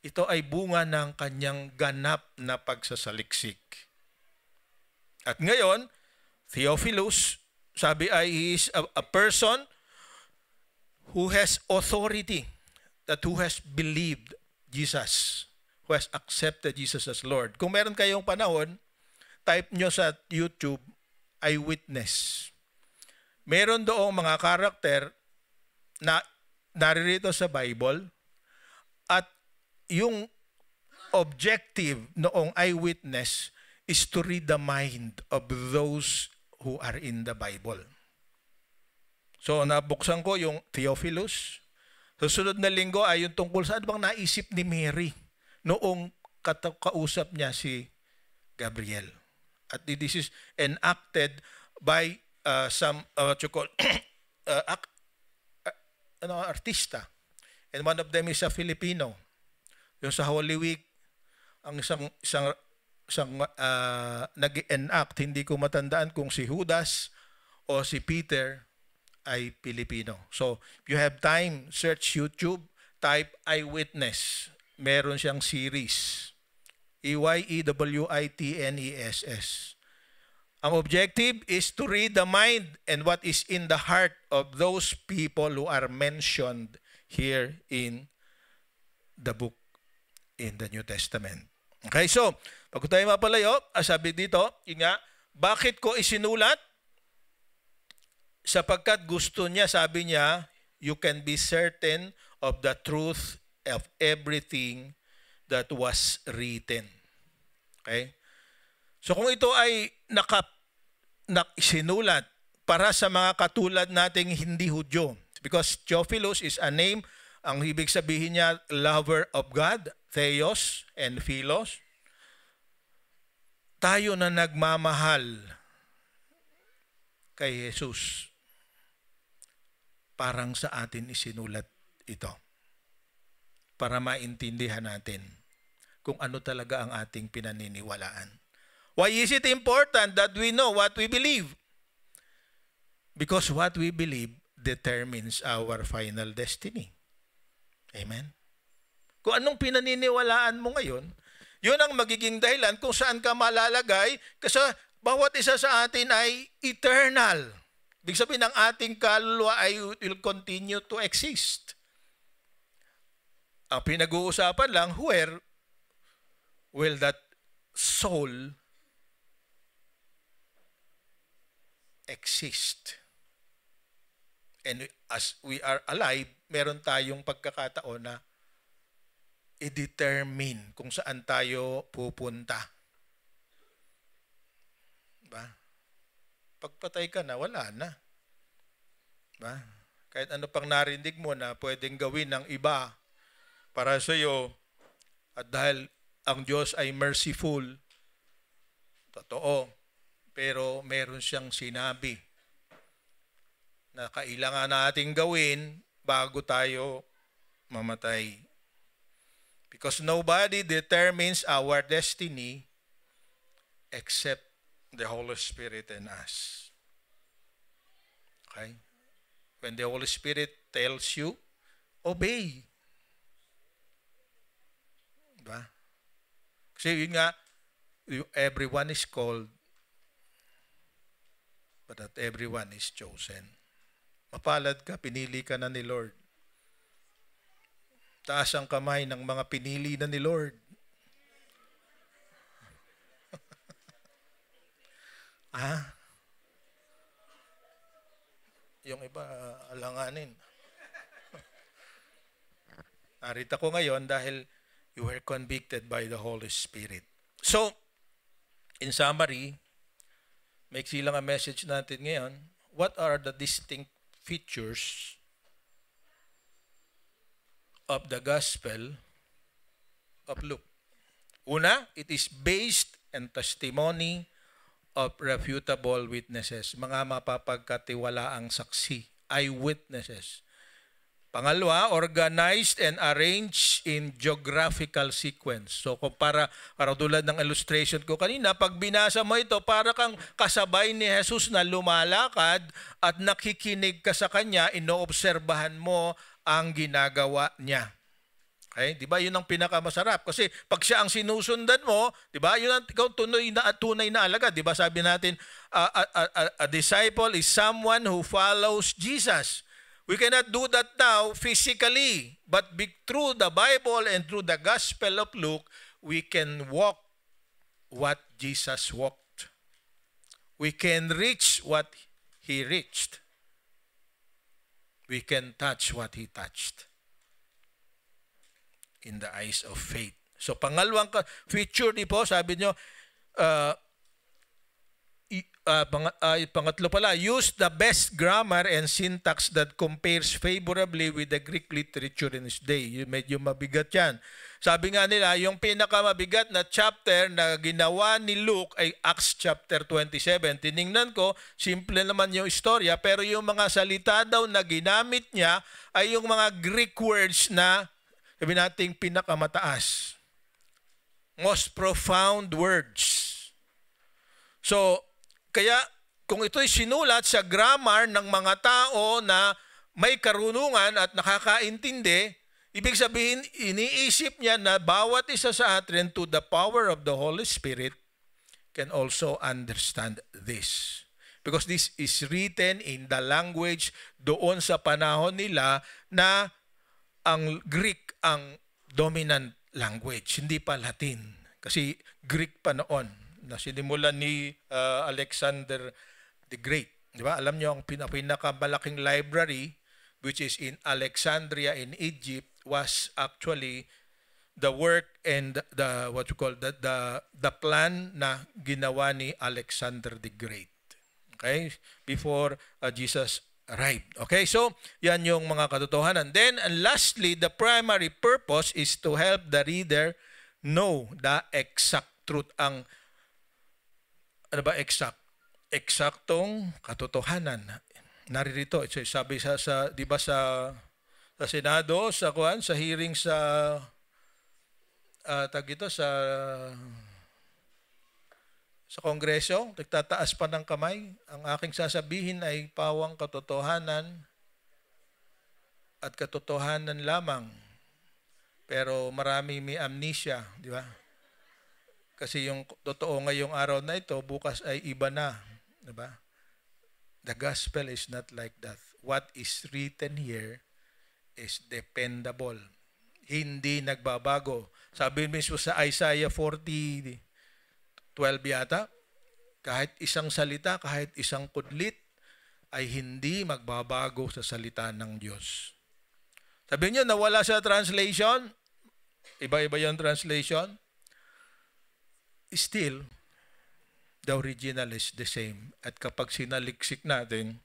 Ito ay bunga ng kanyang ganap na pagsasaliksik. At ngayon, Theophilus, sabi ay he is a person who has authority, that who has believed Jesus, who has accepted Jesus as Lord. Kung meron kayong panahon, type nyo sa YouTube, eyewitness. Meron doong mga karakter na naririto sa Bible, at yung objective noong eyewitness is to read the mind of those who are in the Bible. So, nabuksan ko yung Theophilus. Susunod na linggo ay yung tungkol sa ano bang naisip ni Mary noong kausap niya si Gabriel. At this is enacted by some artista. And one of them is a Filipino. Yung sa Holy Week, ang isang nag-enact, hindi ko matandaan kung si Judas o si Peter ay Pilipino. So, if you have time, search YouTube, type eyewitness. Meron siyang series. EYEWITNESS. Ang objective is to read the mind and what is in the heart of those people who are mentioned here in the book in the New Testament. Okay, so, pag tayo mapalayo, sabi dito, yun nga, bakit ko isinulat? sapagkat gusto niya, sabi niya, you can be certain of the truth of everything that was written. Okay? So kung ito ay sinulat para sa mga katulad nating hindi Hudyo, because Theophilus is a name, ang ibig sabihin niya, lover of God, Theos and Philos. Tayo na nagmamahal kay Jesus, parang sa atin isinulat ito para maintindihan natin kung ano talaga ang ating pinaniniwalaan. Why is it important that we know what we believe? Because what we believe determines our final destiny. Amen? Kung anong pinaniniwalaan mo ngayon, yun ang magiging dahilan kung saan ka malalagay, kasi bawat isa sa atin ay eternal. Ibig sabihin, ang ating kaluluwa ay will continue to exist. Ang pinag-uusapan lang, where will that soul exist? And as we are alive, meron tayong pagkakataon na i-determine kung saan tayo pupunta. Diba? Pagpatay ka na, wala na. Diba? Kahit ano pang narinig mo na pwedeng gawin ng iba para sa iyo, at dahil ang Diyos ay merciful, totoo, pero meron siyang sinabi na kailangan nating gawin bago tayo mamatay. Because nobody determines our destiny except the Holy Spirit in us. Okay? When the Holy Spirit tells you, obey. Diba? Kasi yun nga, everyone is called, but not everyone is chosen. Mapalad ka, pinili ka na ni Lord. Taas ang kamay ng mga pinili na ni Lord. Yung iba, alanganin. Narito ko ngayon dahil you were convicted by the Holy Spirit. So, in summary, maiksi lang ang message natin ngayon. What are the distinct features of the Gospel of Luke? Una, it is based on testimony of reputable witnesses, mga mapapagkatiwalaang saksi, eyewitnesses. Pangalawa, organized and arranged in geographical sequence. So kung para tulad ng illustration ko kanina, pag binasa mo ito, para kang kasabay ni Jesus na lumalakad at nakikinig ka sa kanya, inoobserbahan mo ang ginagawa niya. Okay? Di ba? Yun ang pinakamasarap. Kasi pag siya ang sinusundan mo, di ba? Yun ang ikaw tunay na alagad. Di ba? Sabi natin, a disciple is someone who follows Jesus. We cannot do that now physically, but through the Bible and through the Gospel of Luke, we can walk what Jesus walked. We can reach what He reached. We can touch what He touched in the eyes of faith. So pangalawang feature ni po, sabi nyo, pangatlo pala, use the best grammar and syntax that compares favorably with the Greek literature in his day. Medyo mabigat yan. Sabi nga nila, yung pinakamabigat na chapter na ginawa ni Luke ay Acts chapter 27. Tiningnan ko, simple naman yung istorya, pero yung mga salita daw na ginamit niya ay yung mga Greek words na, sabi nating pinakamataas. Most profound words. So, kaya kung ito'y sinulat sa grammar ng mga tao na may karunungan at nakakaintindi, ibig sabihin, iniisip niya na bawat isa sa atin to the power of the Holy Spirit can also understand this. Because this is written in the language doon sa panahon nila na ang Greek ang dominant language, hindi pa Latin. Kasi Greek pa noon, na sinimulan ni Alexander the Great. Di ba? Alam nyo, ang pinakamalaking library, which is in Alexandria in Egypt, was actually the work and the what you call the plan na ginawa ni Alexander the Great. Okay? Before Jesus arrived. Okay? So, yan yung mga katotohanan. Then, and lastly, the primary purpose is to help the reader know the exact truth. Ang ano ba exact? Eksaktong katotohanan. Naririto, sabi sa 'di ba sa Senado, sa hearing sa sa Kongreso, nagtataas pa ng kamay. Ang aking sasabihin ay pawang katotohanan at katotohanan lamang. Pero marami may amnesia, di ba? Kasi yung totoo ngayong araw na ito, bukas ay iba na, di ba? The gospel is not like that. What is written here is dependable. Hindi nagbabago. Sabi mismo sa Isaiah 40:12 yata, kahit isang salita, kahit isang kudlit, ay hindi magbabago sa salita ng Diyos. Sabi niyo, nawala sa translation, iba-iba yung translation, still, the original is the same. At kapag sinaliksik natin,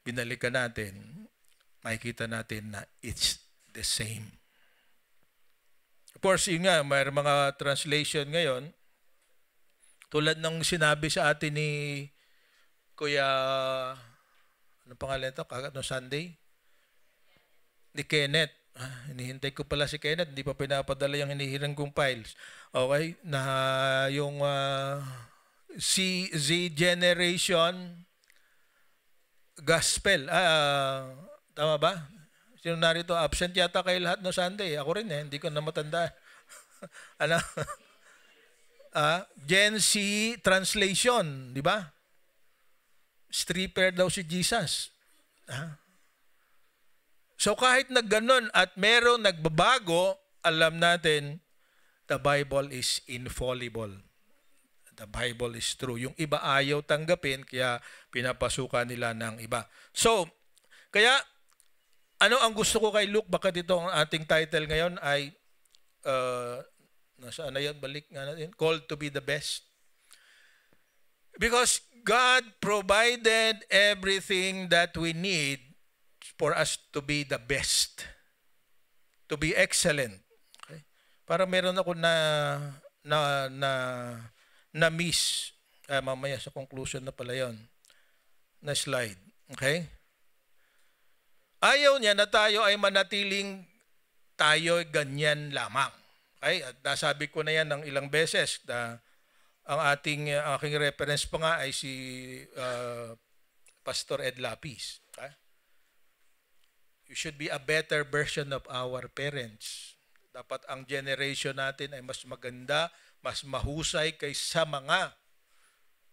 binalikan natin, makikita natin na it's the same. Of course, yun nga, may mga translation ngayon, tulad ng sinabi sa atin ni Kuya, ano pangalan ito? No Sunday? Ni Kenneth. Hinihintay ko pala si Kenneth, hindi pa pinapadala yung hinihirang kong files. Okay? Na yung Z Generation Gospel. Tama ba? Sino narito? Absent yata kayo lahat no Sunday. Ako rin hindi ko na matanda. Ano? Gen Z translation, di ba? Stripper daw si Jesus. So kahit na ganun at merong nagbabago, alam natin, the Bible is infallible. The Bible is true. Yung iba ayaw tanggapin, kaya pinapasukan nila ng iba. So, kaya, ano ang gusto ko kay Luke? Bakit ito ang ating title ngayon ay, nasaan na yan? Balik nga natin. Called to be the best. Because God provided everything that we need for us to be the best. To be excellent. Okay? Para meron ako na miss. Mamaya sa conclusion na pala yon. Na slide. Okay? Ayaw niya na tayo ay manatiling tayo ganyan lamang. Okay? At nasabi ko na yan ng ilang beses na ang aking reference pa nga ay si Pastor Ed Lapis. Okay? You should be a better version of our parents. Dapat ang generation natin ay mas maganda, mas mahusay kaysa mga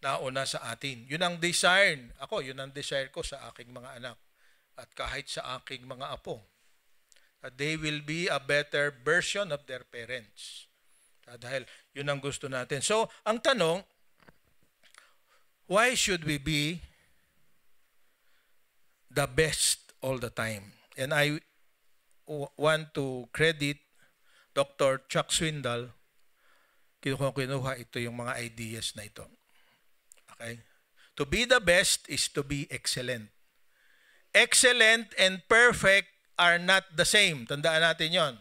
nauna sa atin. Yun ang desire. Yun ang desire ko sa aking mga anak. At kahit sa aking mga apo. That they will be a better version of their parents. Dahil yun ang gusto natin. So, ang tanong, why should we be the best all the time? And I want to credit Dr. Chuck Swindoll. Kinuha ito yung mga ideas na ito. Okay? To be the best is to be excellent. Excellent and perfect are not the same. Tandaan natin yon.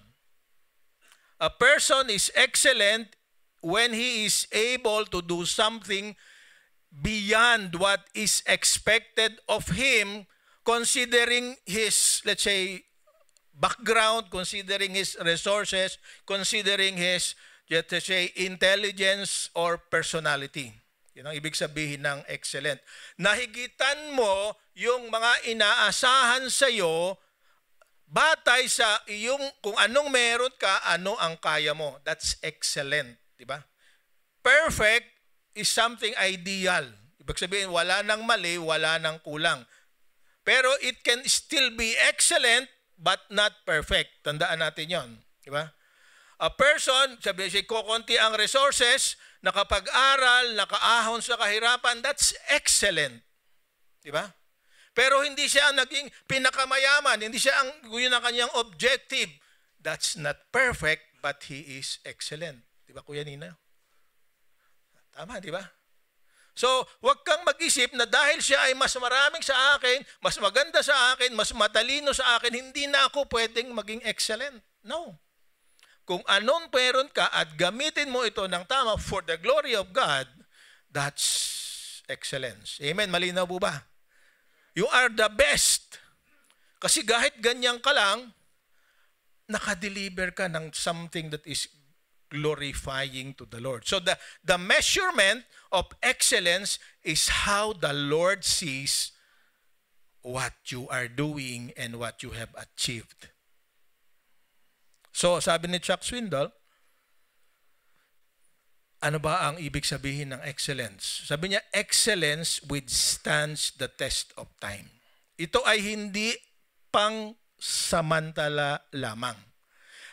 A person is excellent when he is able to do something beyond what is expected of him, considering his, let's say, background, considering his resources, considering his, let's say, intelligence or personality. Yan ang ibig sabihin ng excellent. Nahigitan mo yung mga inaasahan sa iyo batay sa iyong kung anong meron ka, ano ang kaya mo. That's excellent, di ba? Perfect is something ideal. Ibig sabihin, wala nang mali, wala nang kulang. Pero it can still be excellent but not perfect. Tandaan natin yon, di ba? A person, sabi siya, kukunti ang resources, nakapag-aral, nakaahon sa kahirapan, that's excellent. Di ba? Pero hindi siya naging pinakamayaman. Hindi siya yun ang kanyang objective. That's not perfect, but he is excellent. Di ba, Kuya Nina? Tama, di ba? So, huwag kang mag-isip na dahil siya ay mas maraming sa akin, mas maganda sa akin, mas matalino sa akin, hindi na ako pwedeng maging excellent. No. Kung anong meron ka at gamitin mo ito ng tama for the glory of God, that's excellence. Amen? Malinaw po ba? You are the best. Kasi kahit ganyan ka lang, nakadeliver ka ng something that is glorifying to the Lord. So the measurement of excellence is how the Lord sees what you are doing and what you have achieved. So sabi ni Chuck Swindoll, ano ba ang ibig sabihin ng excellence? Sabi niya, excellence withstands the test of time. Ito ay hindi pang samantala lamang.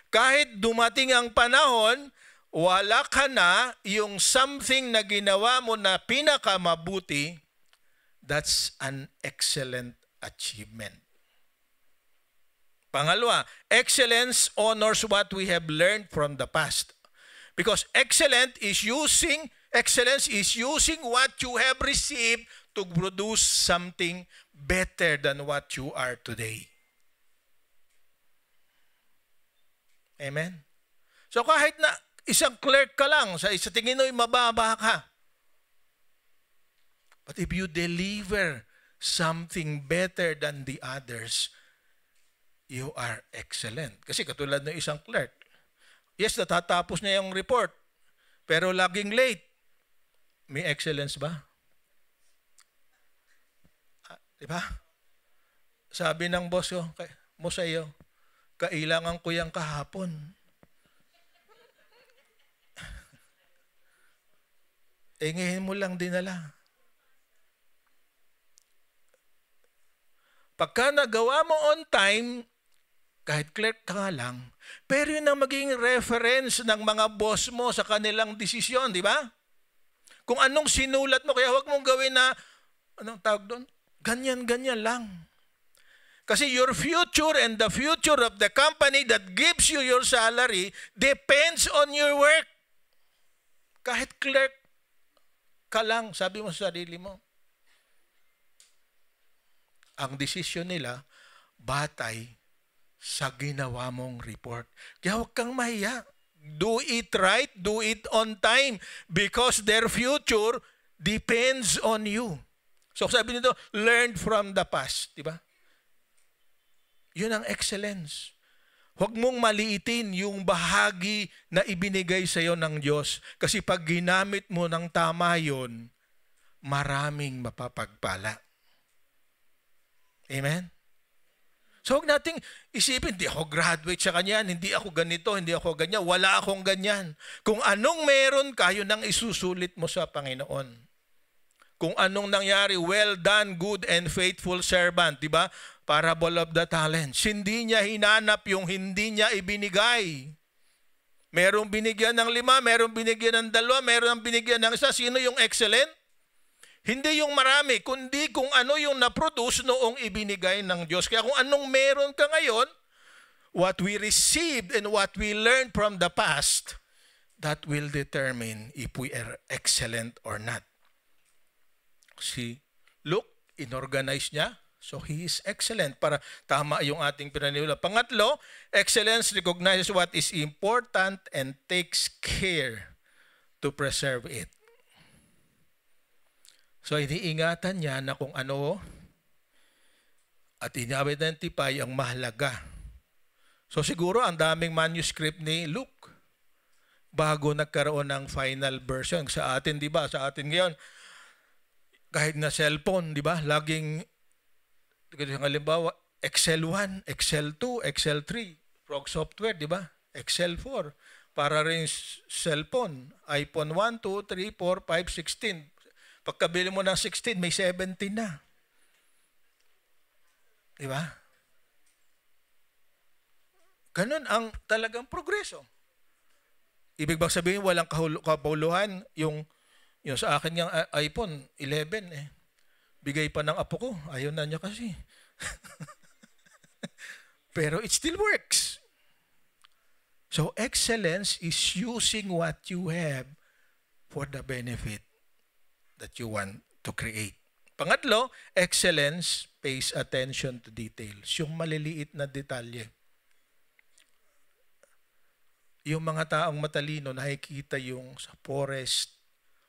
Kahit dumating ang panahon, wala ka na yung something na ginawa mo na pinakamabuti, that's an excellent achievement. Pangalawa, excellence honors what we have learned from the past. Because excellence is using what you have received to produce something better than what you are today. Amen? So kahit na isang clerk ka lang, sa tingin mo mababa ka. But if you deliver something better than the others, you are excellent. Kasi katulad ng isang clerk, yes, natatapos niya yung report, pero laging late. May excellence ba? Diba? Sabi ng boss mo sa iyo, kailangan ko yung kahapon. Ngayon mo lang dinala. Pagka nagawa mo on time, kahit clerk ka lang, pero yun ang maging reference ng mga boss mo sa kanilang desisyon, di ba? Kung anong sinulat mo, kaya huwag mong gawin na, anong tawag doon? Ganyan-ganyan lang. Kasi your future and the future of the company that gives you your salary depends on your work. Kahit clerk ka lang, sabi mo sa sarili mo. Ang desisyon nila, batay sa ginawa mong report. Kaya huwag kang mahiya. Do it right, do it on time, because their future depends on you. So sabi nito, learn from the past, di ba? Yun ang excellence. Huwag mong maliitin yung bahagi na ibinigay sa iyo ng Diyos. Kasi pag ginamit mo ng tama yun, maraming mapapagpala. Amen? So huwag nating isipin, hindi ako graduate sa kanyan, hindi ako ganito, hindi ako ganyan, wala akong ganyan. Kung anong meron ka, yun ang isusulit mo sa Panginoon. Kung anong nangyari, well done, good and faithful servant, di ba? Parable of the talents. Hindi niya hinanap yung hindi niya ibinigay. Merong binigyan ng 5, merong binigyan ng 2, merong binigyan ng 1. Sino yung excellent? Hindi yung marami, kundi kung ano yung na-produce noong ibinigay ng Diyos. Kaya kung anong meron ka ngayon, what we received and what we learned from the past, that will determine if we are excellent or not. Si Luke, inorganize niya, so he is excellent para tama yung ating pinaniwala. Pangatlo, excellence recognizes what is important and takes care to preserve it. So iniingatan niya na kung ano at ini-identify ang mahalaga. So siguro ang daming manuscript ni Luke bago nagkaroon ng final version. Sa atin, di ba? Sa atin ngayon, kahit na cellphone, di ba? Laging, halimbawa, Excel 1, Excel 2, Excel 3, Frog software, di ba? Excel 4. Para rin cellphone, iPhone 1, 2, 3, 4, 5, 16. Pagkabili mo ng 16, may 17 na. Di ba? Ganun ang talagang progreso. Ibig bang sabihin, walang kabuluhan yung sa akin yung iPhone 11 Bigay pa ng apo ko, ayaw na niya kasi. Pero it still works. So excellence is using what you have for the benefit that you want to create. Pangatlo, excellence pays attention to details. Yung maliliit na detalye. Yung mga taong matalino, nakikita yung sa forest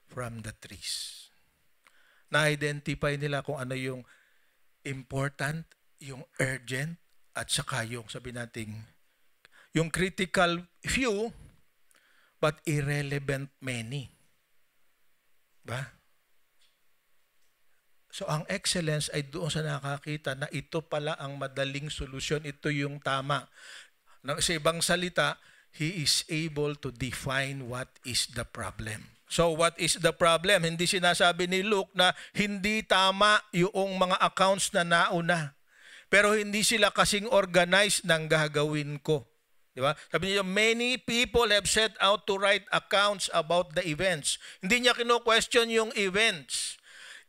from the trees. Na-identify nila kung ano yung important, yung urgent, at saka yung sabi nating, yung critical few, but irrelevant many. Ba? So ang excellence ay doon sa nakakita na ito pala ang madaling solusyon, ito yung tama. Sa ibang salita, he is able to define what is the problem. So what is the problem? Hindi sinasabi ni Luke na hindi tama yung mga accounts na nauna. Pero hindi sila kasing organized ng gagawin ko. Di ba? Sabi niya, many people have set out to write accounts about the events. Hindi niya kino-question yung events.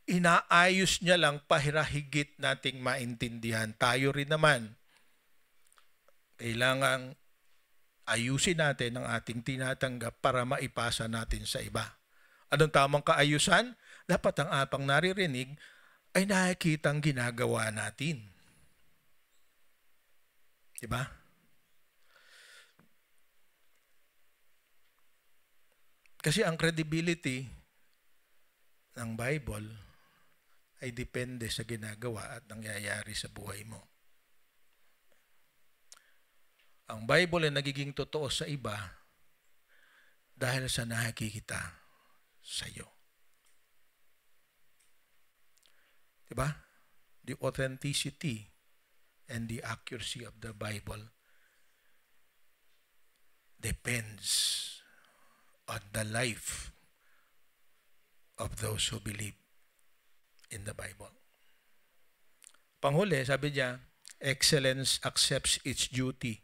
Inaayos niya lang pahirahigit nating maintindihan. Tayo rin naman, kailangang ayusin natin ang ating tinatanggap para maipasa natin sa iba. Anong tamang kaayusan? Dapat ang apang naririnig ay nakikitang ginagawa natin. Diba? Kasi ang credibility ng Bible ay depende sa ginagawa at nangyayari sa buhay mo. Ang Bible ay nagiging totoo sa iba dahil sa nakikita sa iyo. Diba? The authenticity and the accuracy of the Bible depends on the life of those who believe in the Bible. Panghuli, sabi niya, excellence accepts its duty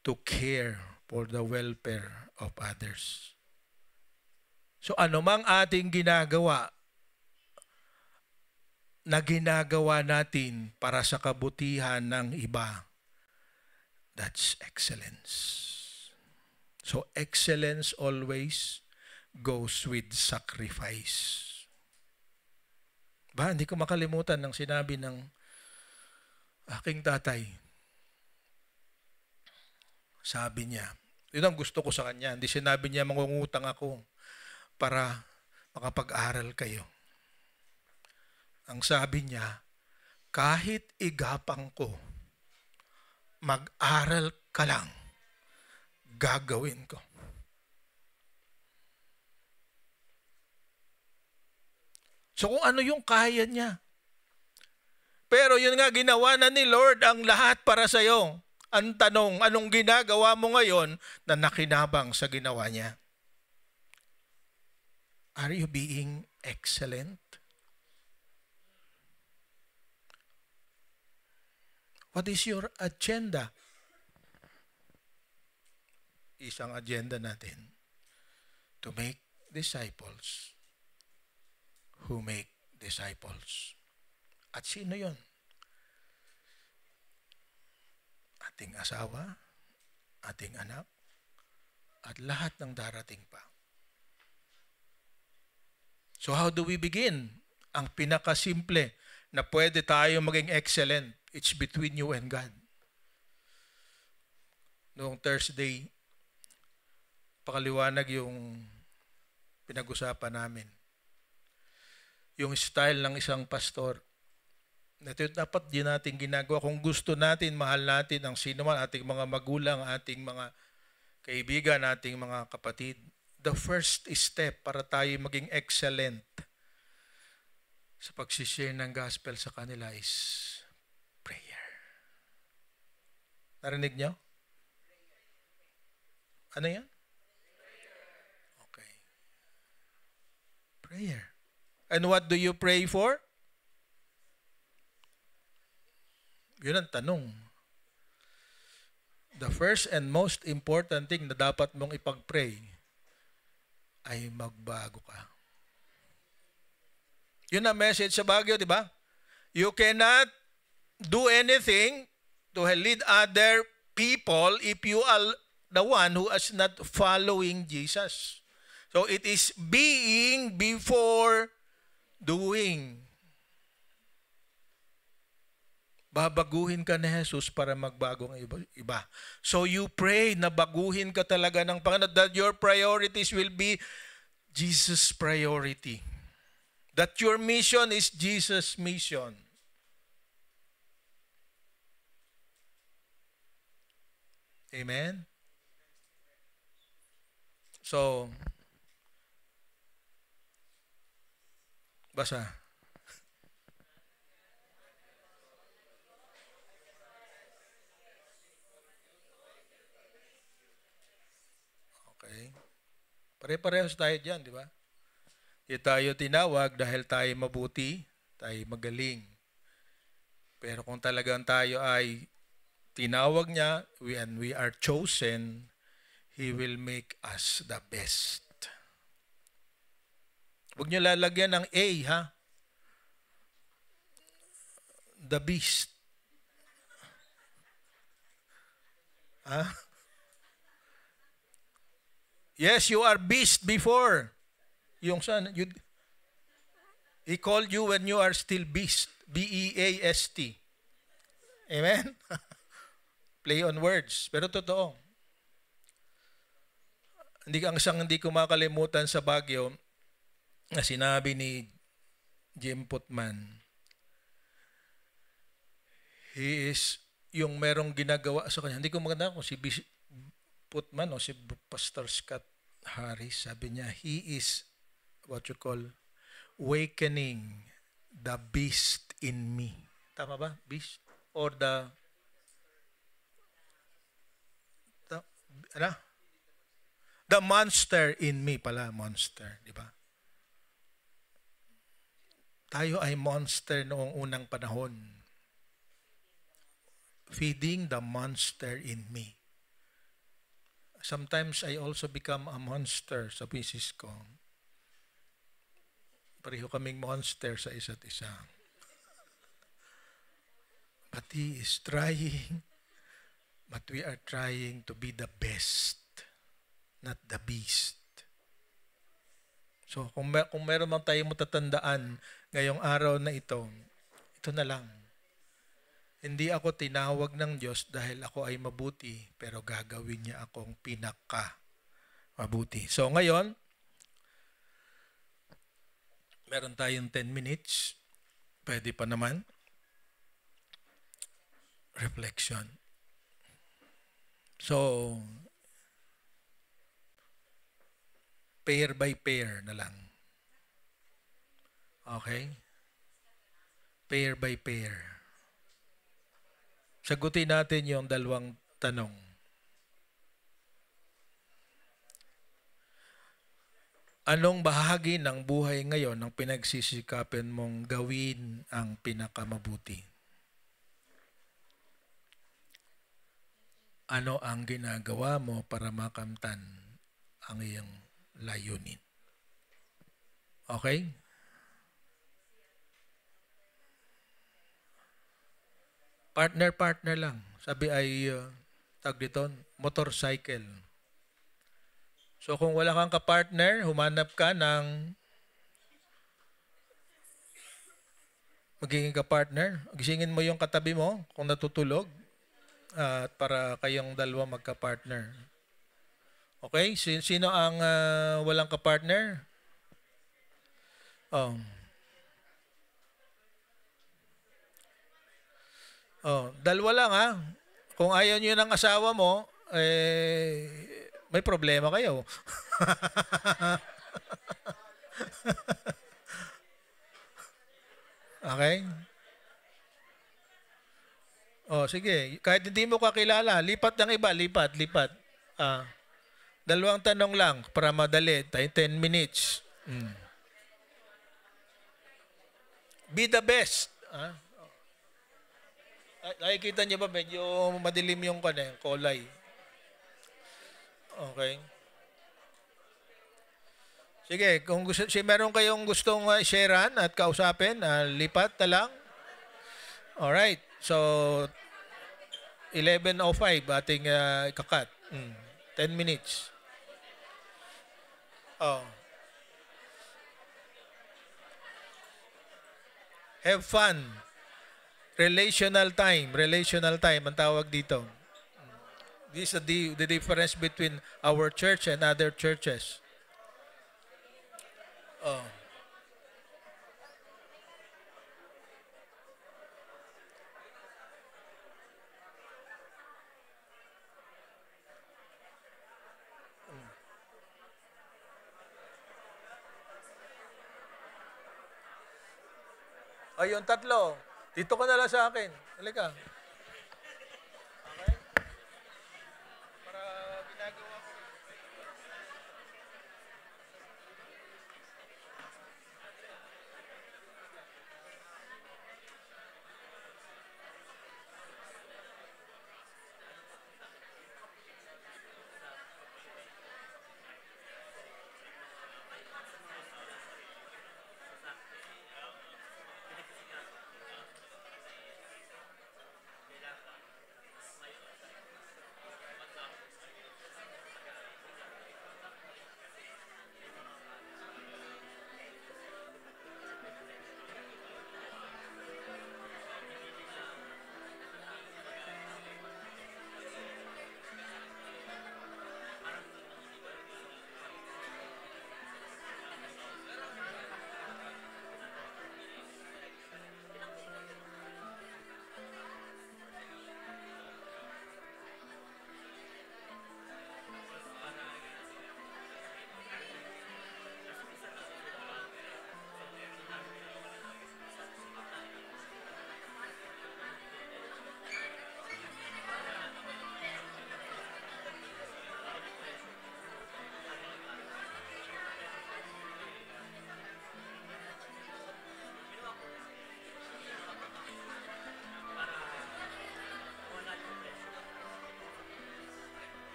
to care for the welfare of others. So anumang ating ginagawa na ginagawa natin para sa kabutihan ng iba, that's excellence. So excellence always goes with sacrifice. Ba, hindi ko makalimutan ng sinabi ng aking tatay. Sabi niya, yun ang gusto ko sa kanya. Hindi sinabi niya mangungutang ako para makapag-aral kayo. Ang sabi niya, kahit igapang ko, mag-aral ka lang, gagawin ko. So kung ano yung kaya niya. Pero yun nga, ginawa na ni Lord ang lahat para sa iyo. Ang tanong, anong ginagawa mo ngayon na nakinabang sa ginawa niya? Are you being excellent? What is your agenda? Isang agenda natin to make disciples who make disciples. At sino yun? Ating asawa, ating anak, at lahat ng darating pa. So how do we begin? Ang pinakasimple na pwede tayo maging excellent, it's between you and God. Noong Thursday, pakaliwanag yung pinag-usapan namin. Yung style ng isang pastor. Ito dapat din natin ginagawa. Kung gusto natin, mahal natin ang sino man, ating mga magulang, ating mga kaibigan, ating mga kapatid. The first step para tayo maging excellent sa pagsishare ng gospel sa kanila is prayer. Narinig niyo? Ano yan? Okay. Prayer. And what do you pray for? Yun ang tanong. The first and most important thing na dapat mong ipag-pray ay magbago ka. Yun ang message sa Baguio, di ba? You cannot do anything to lead other people if you are the one who is not following Jesus. So it is being before doing. Babaguhin ka ni Jesus para magbago ang iba. So you pray na baguhin ka talaga ng Panginoon, that your priorities will be Jesus' priority. That your mission is Jesus' mission. Amen? So, basa. Okay. Pare-parehas tayo dyan, di ba? Tayo tinawag dahil tayo mabuti, tayo magaling. Pero kung talagang tayo ay tinawag niya, and we are chosen, He will make us the best. Huwag niyo lalagyan ng A, ha? The beast. Ha? Yes, you are beast before. Yung son, He called you when you are still beast. B-E-A-S-T. Amen? Play on words. Pero totoo. Hindi ko makalimutan sa Baguio na sinabi ni Jim Putman. He is yung merong ginagawa sa kanya. Hindi ko maganda kung si Putman o si Pastor Scott Harris. Sabi niya, he is what you call awakening the beast in me. Tama ba? Beast? Or the monster in me pala. Monster, di ba? Tayo ay monster noong unang panahon. Feeding the monster in me. Sometimes I also become a monster sa business ko. Pareho kaming monster sa isa't isa. But he is trying. But we are trying to be the best, not the beast. So kung meron man tayong matatandaan ngayong araw na ito na lang. Hindi ako tinawag ng Diyos dahil ako ay mabuti, pero gagawin niya akong pinaka-mabuti. So ngayon, meron tayong 10 minutes. Pwede pa naman. Reflection. So, pair by pair na lang. Okay? Pair by pair. Sagutin natin yung dalawang tanong. Anong bahagi ng buhay ngayon ang pinagsisikapin mong gawin ang pinakamabuti? Ano ang ginagawa mo para makamtan ang iyong layunin? Okay? Partner lang. Sabi ay, tag dito, motorcycle. So kung wala kang ka-partner, humanap ka ng magiging ka-partner. Gisingin mo yung katabi mo kung natutulog at para kayong dalawa magka-partner. Okay? Sino ang walang ka-partner? Dalawa lang ha. Kung ayaw nyo ng asawa mo, may problema kayo. Okay? Sige. Kahit hindi mo kakilala, lipat ng iba. Lipat. Dalawang tanong lang para madali. 10 minutes. Be the best. Nakikita niyo ba medyo madilim yung kulay? Okay. Sige, kung meron kayong gustong sharean at kausapin, lipat na lang. Alright. So, 11:05 ating ikakat. 10 minutes. Oh. Have fun. Relational time. Relational time ang tawag dito. This is the difference between our church and other churches. Oh. Ayun, tatlo. Dito ka na lang sa akin. Halika. Okay? Para ginagawa ko.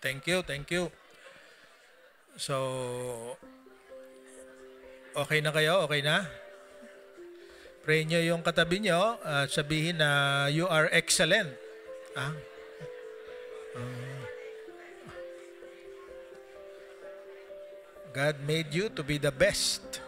Thank you, thank you. So, okay na kayo? Okay na? Pray nyo yung katabi nyo at sabihin na you are excellent. Ah? God made you to be the best.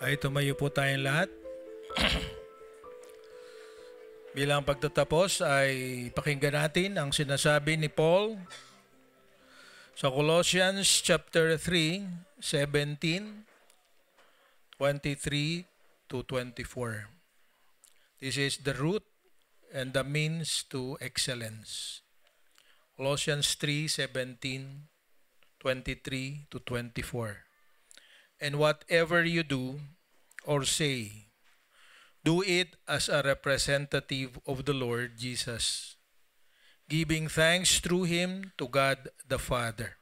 Ay, tumayo po tayong lahat. Bilang pagtatapos ay pakinggan natin ang sinasabi ni Paul sa Colossians chapter 3, 17, 23 to 24. This is the root and the means to excellence. Colossians 3, 17, 23 to 24. And whatever you do or say, do it as a representative of the Lord Jesus, giving thanks through him to God the Father.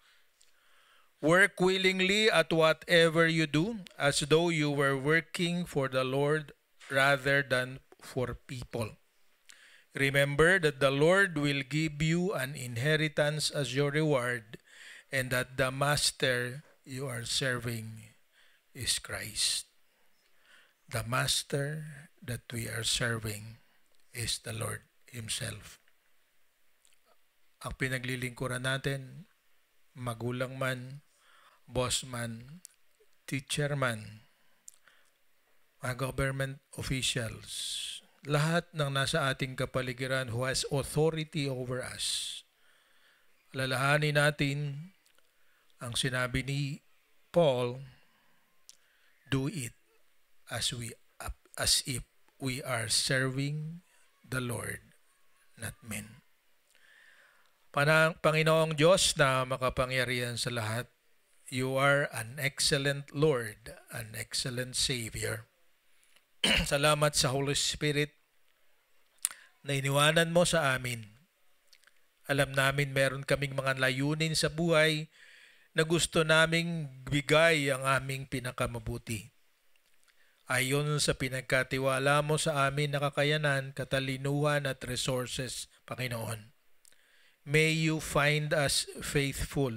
Work willingly at whatever you do, as though you were working for the Lord rather than for people. Remember that the Lord will give you an inheritance as your reward, and that the master you are serving is Christ. The master that we are serving is the Lord Himself. Ang pinaglilingkuran natin, magulang man, boss man, teacher man, mga government officials, lahat ng nasa ating kapaligiran who has authority over us. Lalahanin natin ang sinabi ni Paul, do it as if we are serving the Lord, not men. Panginoong Diyos na makapangyarihan sa lahat, you are an excellent Lord, an excellent Savior. Salamat sa Holy Spirit na iniwanan mo sa amin. Alam namin meron kaming mga layunin sa buhay na gusto naming bigay ang aming pinakamabuti. Ayon sa pinagkatiwala mo sa amin na kakayanan, katalinuhan at resources, Panginoon. May you find us faithful.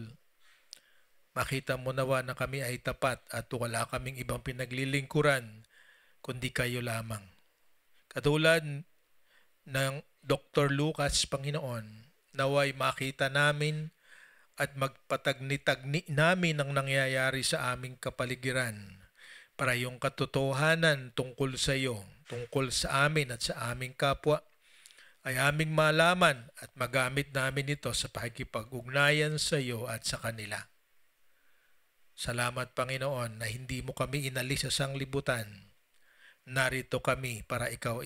Makita mo nawa na kami ay tapat at wala kaming ibang pinaglilingkuran kundi kayo lamang. Katulad ng Dr. Lucas, Panginoon, naway makita namin at magpatagni-tagni namin ang nangyayari sa aming kapaligiran para yung katotohanan tungkol sa iyo tungkol sa amin at sa aming kapwa ay aming malaman at magamit namin ito sa pakikipag-ugnayan sa iyo at sa kanila. Salamat, Panginoon, na hindi mo kami inalis sa sanglibutan. Narito kami para ikaw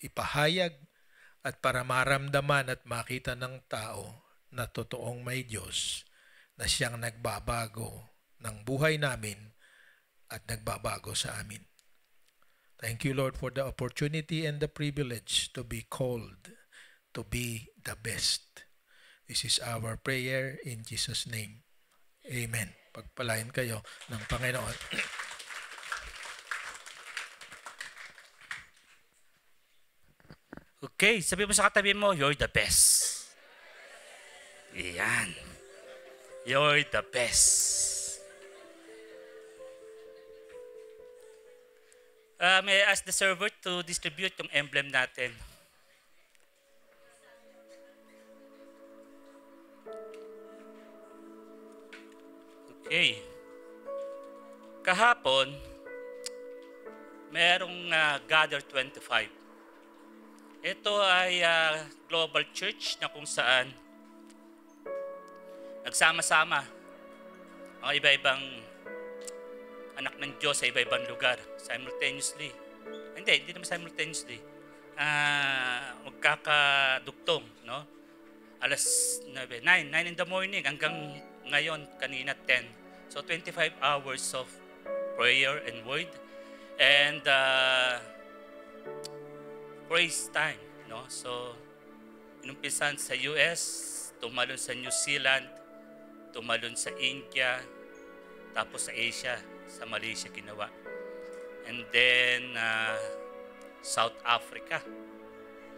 ipahayag at para maramdaman at makita ng tao na totoong may Diyos na siyang nagbabago ng buhay namin at nagbabago sa amin. Thank you, Lord, for the opportunity and the privilege to be called to be the best. This is our prayer in Jesus' name. Amen. Pagpalain kayo ng Panginoon. Okay, sabi mo sa katabi mo, you're the best. Iyan. You're the best. May I ask the server to distribute yung emblem natin. Okay. Kahapon, merong Gather 25. Ito ay global church na kung saan nagsama-sama ang iba-ibang anak ng Diyos sa iba-ibang lugar simultaneously. Hindi naman simultaneously. Magkakadugtong, no? Alas 9 in the morning hanggang ngayon, kanina 10. So 25 hours of prayer and word and praise time, no? So inumpisan sa US, tumalon sa New Zealand, tumalon sa India, tapos sa Asia, sa Malaysia ginawa. And then South Africa,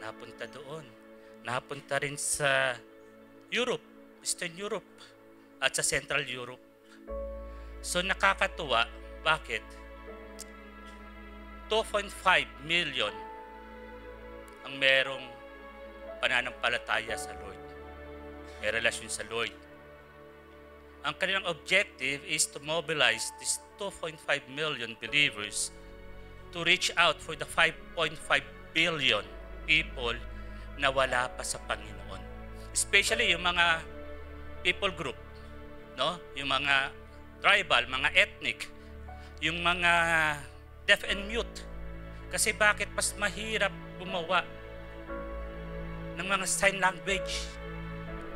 napunta doon. Napunta rin sa Europe, Eastern Europe, at sa Central Europe. So nakakatuwa, bakit? 2.5 million ang merong pananampalataya sa Lord. May relasyon sa Lord. Ang kanilang objective is to mobilize these 2.5 million believers to reach out for the 5.5 billion people na wala pa sa Panginoon. Especially yung mga people group, no? Yung mga tribal, mga ethnic, yung mga deaf and mute. Kasi bakit mas mahirap gumawa ng mga sign language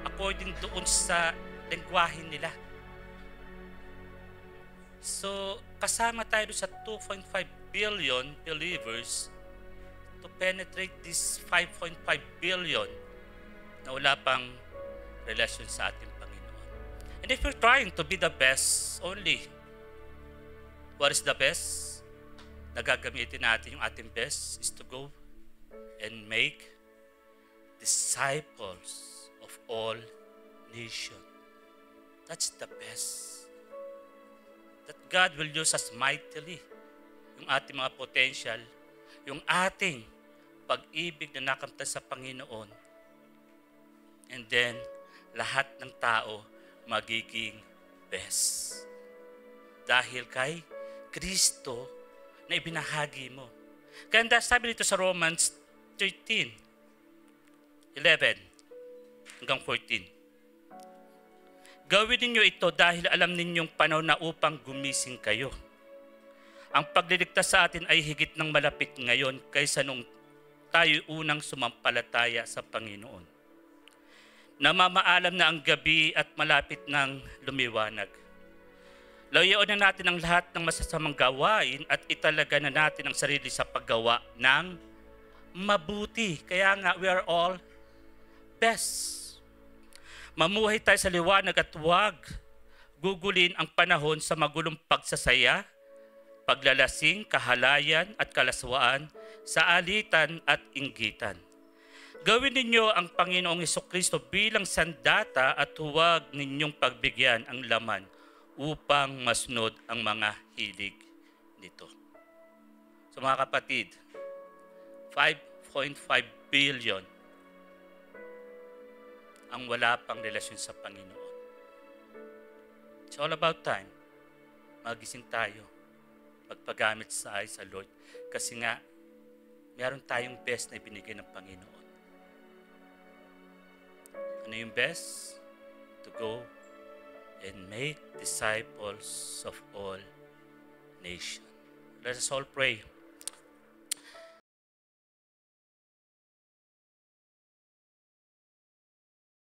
according doon sa lengguwahe nila. So, kasama tayo sa 2.5 billion believers to penetrate this 5.5 billion na wala pang relasyon sa ating Panginoon. And if we're trying to be the best only, what is the best? Nagagamitin natin yung ating best is to go and make disciples of all nations. That's the best. That God will use us mightily. Yung ating mga potential, yung ating pag-ibig na nakamtan sa Panginoon. And then, lahat ng tao magiging best. Dahil kay Kristo na ibinahagi mo. Kaya sabi dito sa Romans 13:11 hanggang 14. Gawin ninyo ito dahil alam ninyong panahon na upang gumising kayo. Ang pagliligtas sa atin ay higit ng malapit ngayon kaysa nung tayo unang sumampalataya sa Panginoon. Namamaalam na ang gabi at malapit ng lumiwanag. Layuan na natin ang lahat ng masasamang gawain at italaga na natin ang sarili sa paggawa ng mabuti. Kaya nga, we are all best. Mamuhay tayo sa liwanag at huwag gugulin ang panahon sa magulong pagsasaya, paglalasing, kahalayan at kalaswaan sa alitan at inggitan. Gawin ninyo ang Panginoong Hesukristo bilang sandata at huwag ninyong pagbigyan ang laman upang masunod ang mga hilig nito. So mga kapatid, 5.5 billion ang wala pang relasyon sa Panginoon. It's all about time. Magising tayo. Magpagamit sa Lord. Kasi nga, meron tayong best na ibinigay ng Panginoon. Ano yung best? To go and make disciples of all nations. Let us all pray.